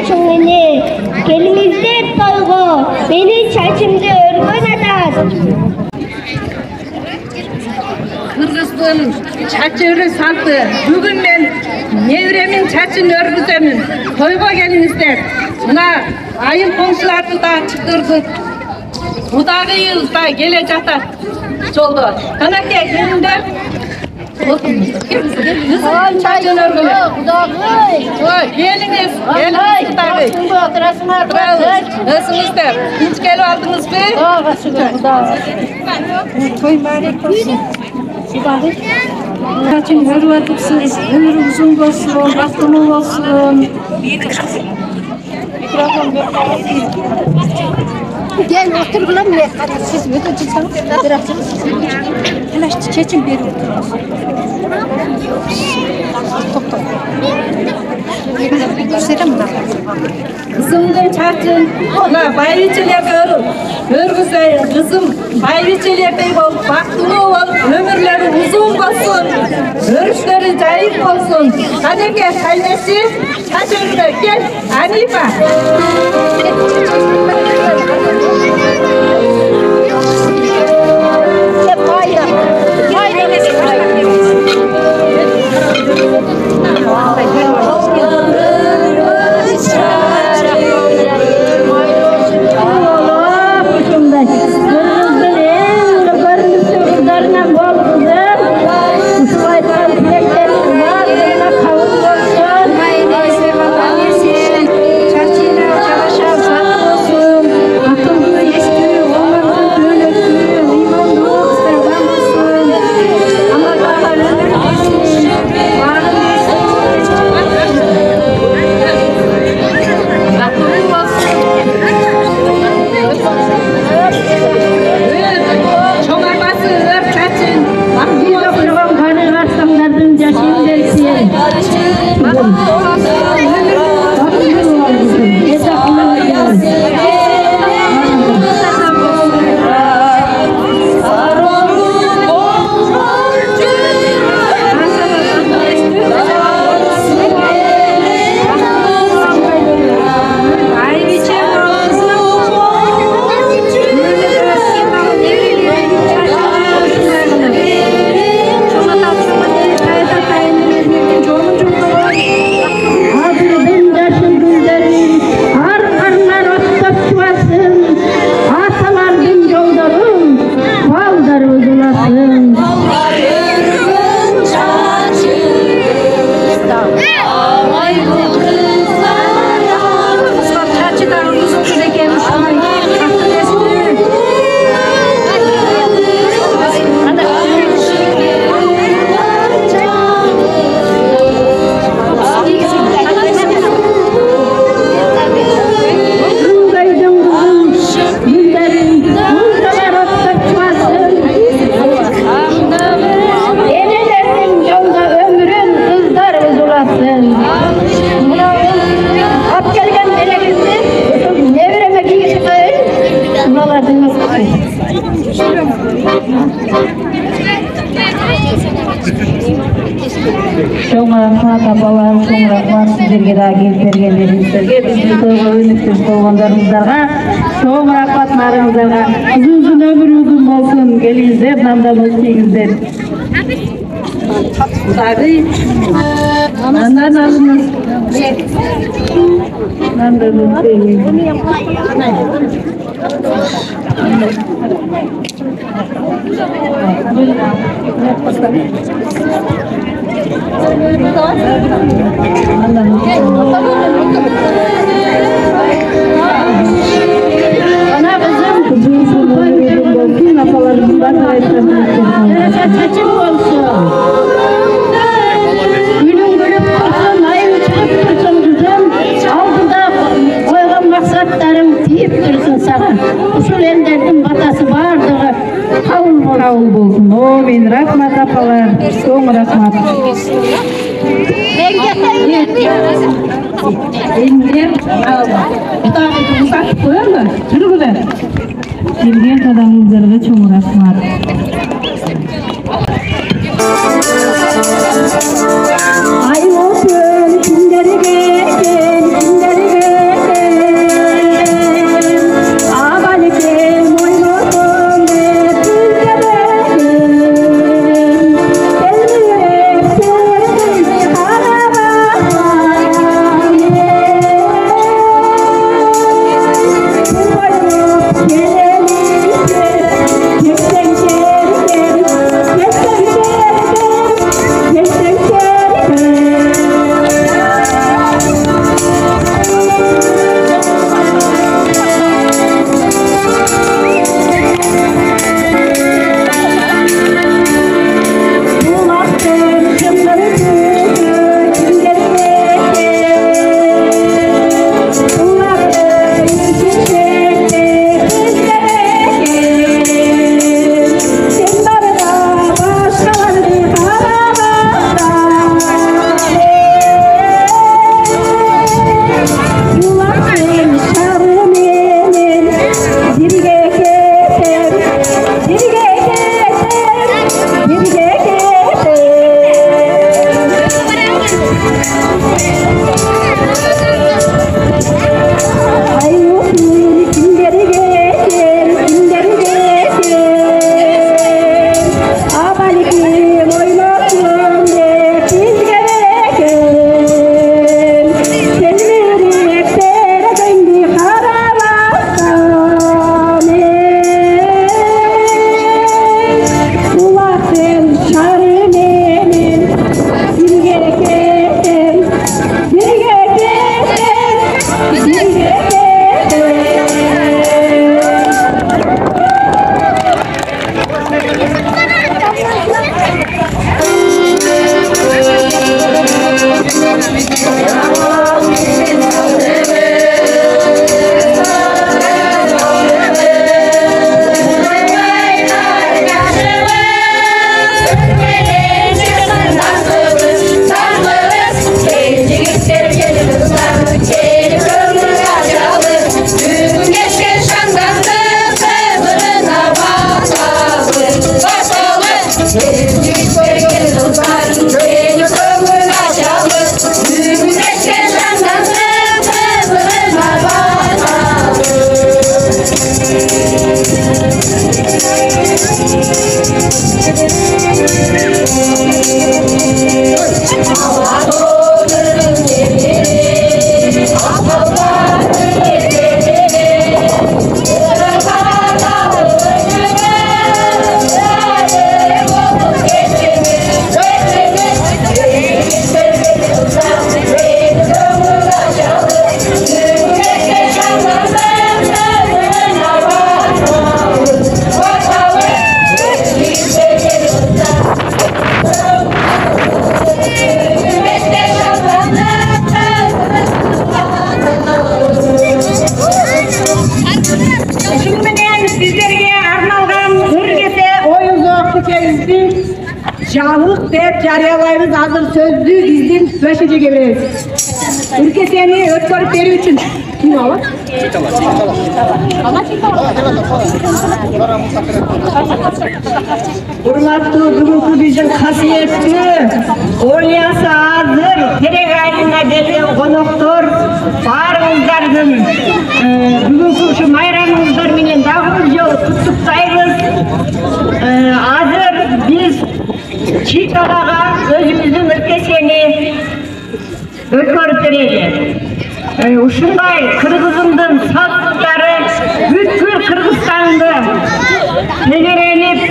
Çoğunu gelinizde toygu beni çarşımda örgün eder. Kırgız'ın çaçırı saltı. Bugün ben nevremin çaçını örgüzemin. Toyga gelinizler. Buna ayın komşularını da çıkırdık. Budağı yıl da gele jatat. Jolda. Kanaka gelinler. Kızın çaçını örgüle. Geliniz. Geliniz tabi. Nasılsınızlar? Hiç gelip aldınız mı? Toy mübarek olsun. Saçın hürmetsiz, ömrü uzun olsun, bahtımı olsun. Gel otur bulam ne? Siz bütün çıksanız bırakın. Telaş çeçin beri oturun. Kızımdın çarçın, ona bayviçiler örgüzeyin. Kızım bayviçilerden ol, baktını ol, ömürleri uzun olsun, örüşleri zayıf olsun. Hadi gel, annesi, çaç önüne gel, Hanife. Çarşıyla çalışan sağ olsun. Çok rahmat apalar, çok rahmat sizlerge daha gelip bergenleringizlerge, bizni toyga өнүктүрүп койгондарыңыздарга çok rahmat narыңыздарга. Uzun ömür uzun bolsun, kelingиздер, намдан өтпеңиздер. Tabii. Andan alınız. Namdan ötpеңиz. Ana kızım, apalarımızdan saçım olsun. Günün gülüp olsun, ayın çıkıp dursun kızım. Aldıda koygan maksatlarım tiyip dursun sana. Usul ellerinin batası bardığı kavul bolsun. Amin. Rahmat apalar. Çok rahmat. Elimden alma. Kitapı uzak koyar mı? Çırgılar. Gelgen kadınlarga çok rahmat. Ay olsun günleri geçen, günleri geçen. Ağalıkem oynadım hep günlerim. Elmeyip sevdim ağlamam. Koyup gelelimse, geçten çerim, geçten çerim, geçten Canlılık dep jarıyalayımız hazır sözlü bizden 5. gebeyiz. Ülke seni ötkörüp beri için kim alır? Урматтуу бүгүнкү биздин касиеттүү ойлясы азыр терек айылына келген коноктор баарыңыздардын бүгүнкү ушу майрамыңыздар менен дагы бир жолу куттуктайбыз. Азыр биз Читалага өзүбүздүн өлкөсүнү өткөрүп берели. Ушундай кыргызымдын салттары бүткүл Кыргызстанды тегеренип,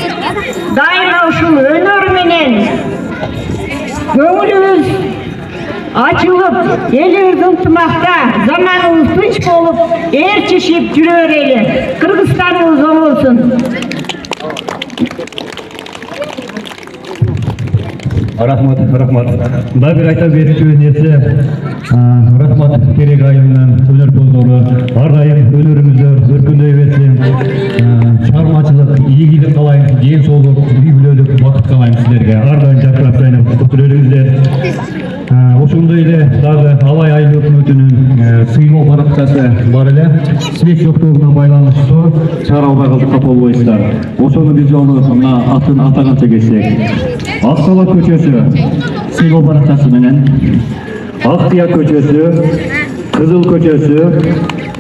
дайыма ушул өнөр менен көңүлүбүз ачылып, элибиз ынтымакта, заманыбыз тынч болуп, ээрчишип жүрө берели. Кыргызстаныбыз оңолсун. Рахмат. Мына бир айта берчү нерсе, рахмат терек айылынын өнөрпоздору, ар дайым өнөрүңүздөр өркүндөй берсин. Чыгармачылык, ийгилик каалайм, ден соолук, үй бүлөлүк бакыт каалайм силерге. Ар дайым жаркырап жайнап өтүрөлүңүздөр. Ошондой эле дагы Алай айыл өкмөтүнүн сыйлоо баракчасы бар эле. Свет жоктугуна байланыштуу чыгара албай калдык, капа болбойсуздар. Ошону бир жолу мына атын атаганча келсек. Аксала көчөсү сыйлоо баракчасы менен, Актыя көчөсү, Кызыл көчөсү,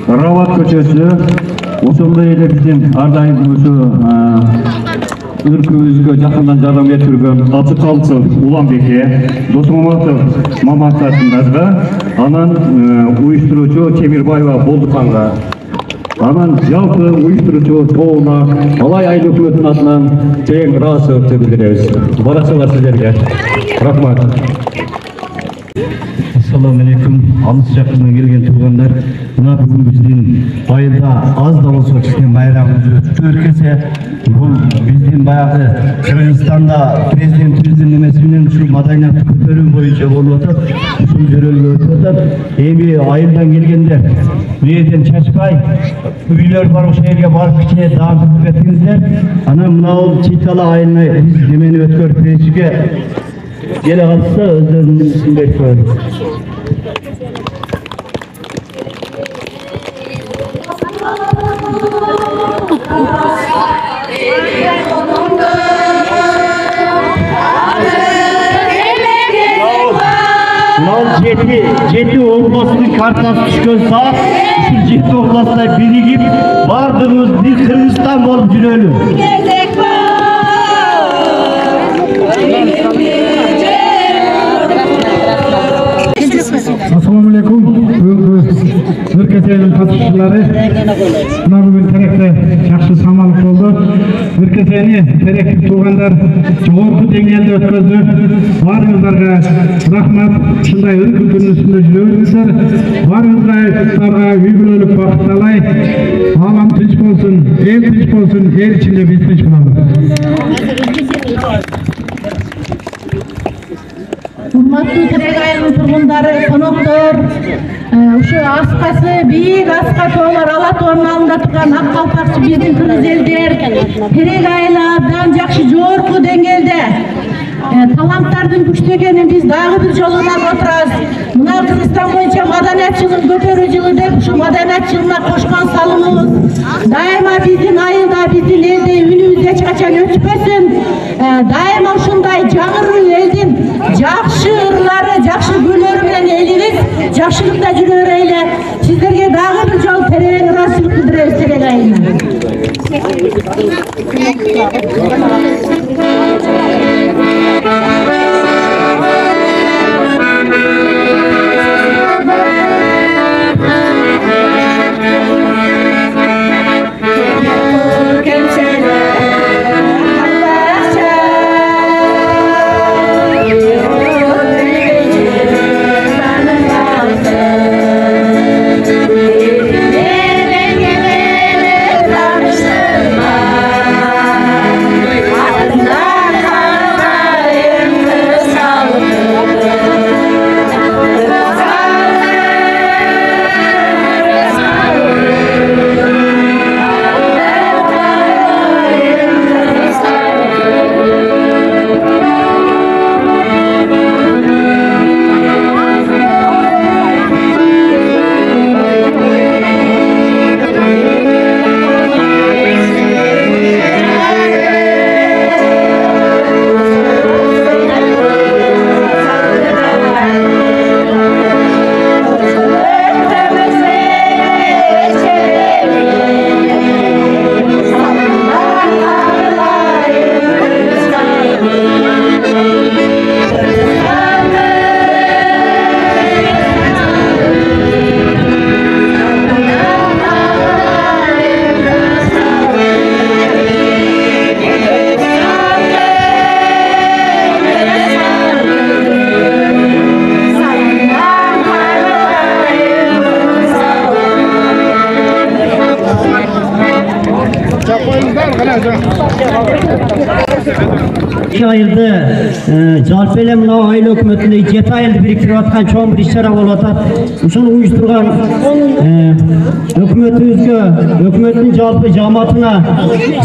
Рават көчөсү, ошондой эле биздин ар дайым ушу өлкөбүзгө жакындан жардам берип жүргөн Абдыкалыков Уланбекке, Досмаматов Маматовго, анан уюштуруучу Темирбаева Болдуканга, анан жалпы уюштуруучу тобуна Алай айыл өкмөтүнүн атынан терең ыраазычылыкты билдиребиз. Баракчалар силерге. Рахмат. Ассаламу алейкум. Алыс жакындан келген туугандар, мына бүгүн биздин айылда аз да болсо кичине майрамыбызды өткөрсө, бул биздин баягы Кыргызстанда президентибиздин немеси менен ушул маданиятты көтөрүү боюнча болуп атат. Ушул жөрөлгө өтүп атат. Эми айылдан келгендер бул жерден чачпай, үйлөр бар, ошол жерге барып кичине даам түзүп кетиңиздер. Анан мына Читала айылына биз немени өткөрүп беришке келе калса өздөрүнүн немесин берип коелу. Жети областын картасы түшкөн саат, ушул жети областта биригип, бардыгыбыз бир Кыргызстан болуп жүрөлү. Assalamu alaikum. Өлкөсөнүн катышчылары, мына бүгүн теректе жакшы самалык болду. Өлкөсөни теректик туугандар жогорку деңгээлде өткөздү. Баарыңыздарга рахмат. Ушундай өркүн күнүн үстүндө жүрө бериңиздер. Баарыңыздарга үй бүлөлүк бакыт каалай. Аалам тынч болсун, эл тынч болсун, эл ичинде биз тынч болобуз. Урматтуу терек айылынын тургундары, коноктор, ушу аскасы, бийик аска тоолор Ала тоонун алдында турган ак калпакчы биздин кыргыз элдер терек айылы абдан жакшы жогорку деңгээлде таланттардын күчтүү экенин биз дагы бир жолу ынанып отурабыз. Мына Кыргызстан боюнча маданият жылын көтөрүү жылы деп ушу маданият жылына кошкон салымыбыз дайыма биздин айылда, биздин элде үнүбүз эч качан өчпөсүн. Дайыма ушундай жаңыруу элдин жакшы ырлары, жакшы күйлөрү менен элибиз жакшылыкта жүрө берели. Сиздерге дагы бир жолу терең ыраазычылык билдиребиз терек айылына. 2 ayıldı жалпы эле мына айыл өкмөтүндө 7 айылды бириктирип аткан чоң бир иш-чара болуп атат. Ушуну уюштурган өкмөттүн жалпы жамаатына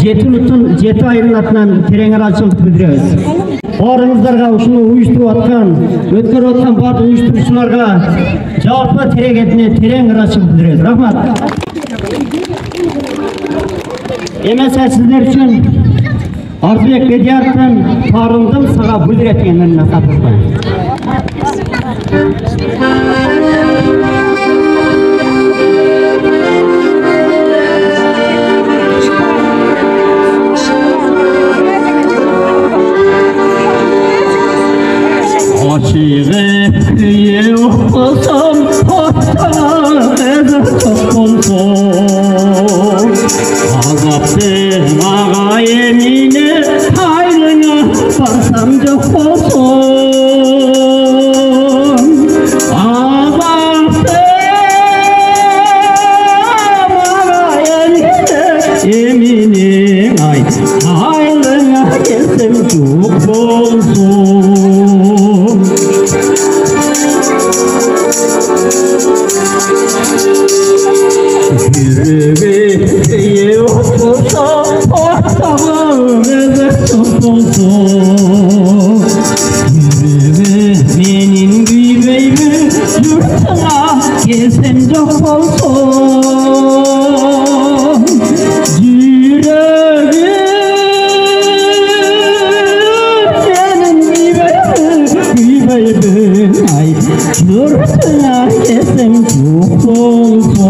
7 айылдын атынан терең ыраазычылык билдиребиз. Баарыңыздарга ушуну уюштуруп аткан, өткөрүп аткан баардык уюштуруучуларга жалпы терең ыраазычылык билдиребиз. Рахмат. Эмесе сиздер үчүн Арзыбек Бедияровдун тарындым сага бүлдүр эткен сатылган. Açığı kıyı olsam hatta ezer çok olsun Azaptım ağa yemine hayrına varsam çok olsun Azaptım ağa yemine ay hayrına kesem çok olsun Yüreği yoksa ortağım ezer çok olsun Yüreği benim yüreğimi yurtuna gelsen çok olsun Yüreği benim yüreğimi ay yurtuna gelsen çok olsun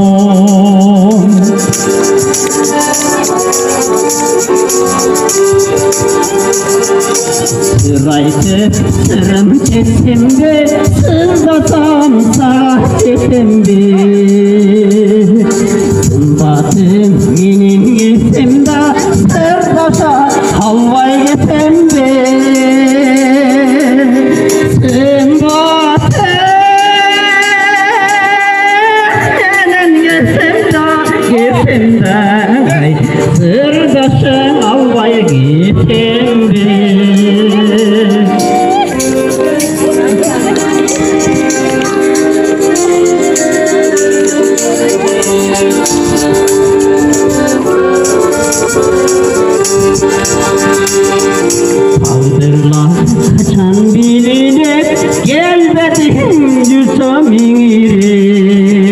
Sıraytıp sırım kestim de sızlasam sahtetim de Sımbatım benim yesim de sırdaşa halvay yetim de Sımbatım benim yesim de sırdaşa halvay yetim de Kaldırlar kaçan bilinip gelmedim yüzüm iğri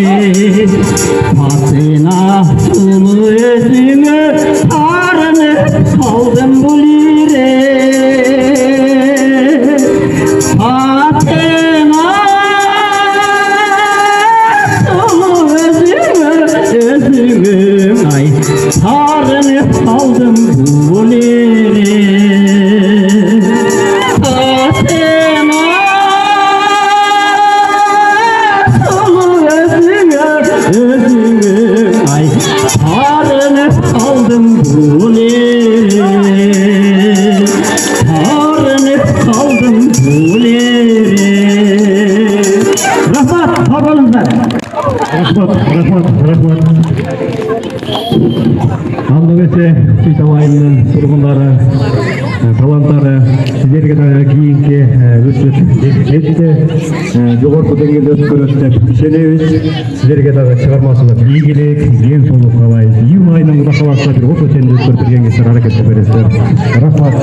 Patına tümü özümü aranıp kaldım bu lire Patına tümü özümü ay aranıp kaldım bu lire Rahmat. Андыбесе Чыйтал айылынын тургундары, таланттары сиздерге дагы кийинки өсүп жетти, жогорку деңгээлде өткөрөт деп ишенебиз. Сиздерге дагы чыгармачылык, ийгилик, кен соолук каалайбыз. Июль айынын Кудай кааласа бир ошо ченде өткөрүп бергенге аракет бересиздер. Рахмат.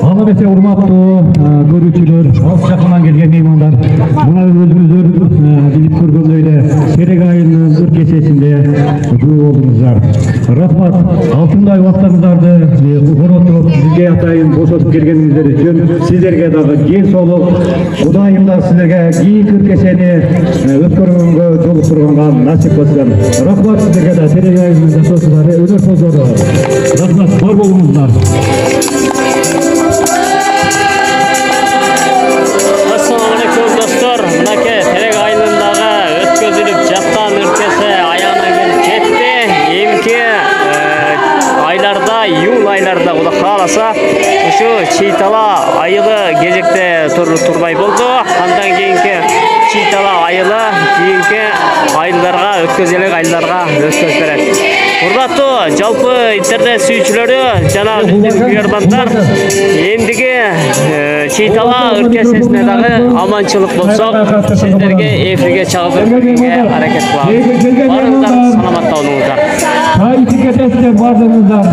Андыбесе урматтуу көрүүчүлөр, алыс жакындан келген меймандар, мына өзүңүздөр билип көргөндөй эле Терек айылынын өлкөсүндө жөө болдуңуздар. Рахмат. Алтындай убактарыңыздарды коротуп, бизге атайын бошотуп келгениңиздер үчүн сиздерге дагы кен соолук, Кудайым да сиздерге кийинки өлкөсүнү өткөргөнгө жолуктурганга насип кылсын. Рахмат сиздерге да Терек айылынын жашоочулары, өнөр соолдору. Рахмат, бар болуңуздар. Июль айларында Кудай кааласа ушу Чыйтала айылы кезекте турбай болду. Андан кийинки Чийтала айылы кийинки айылдарга өткөзелек айылдарга өткөзүп берет. Урматтуу жалпы интернет сүйүүчүлөрү жана күйөрмандар эндиги Чийтала өлкөсүнө дагы аманчылык болсок сиздерге эфирге чыгып берүүгө аракет кылабыз. Барыңыздар саламатта болуңуздар. Бардыңыздар.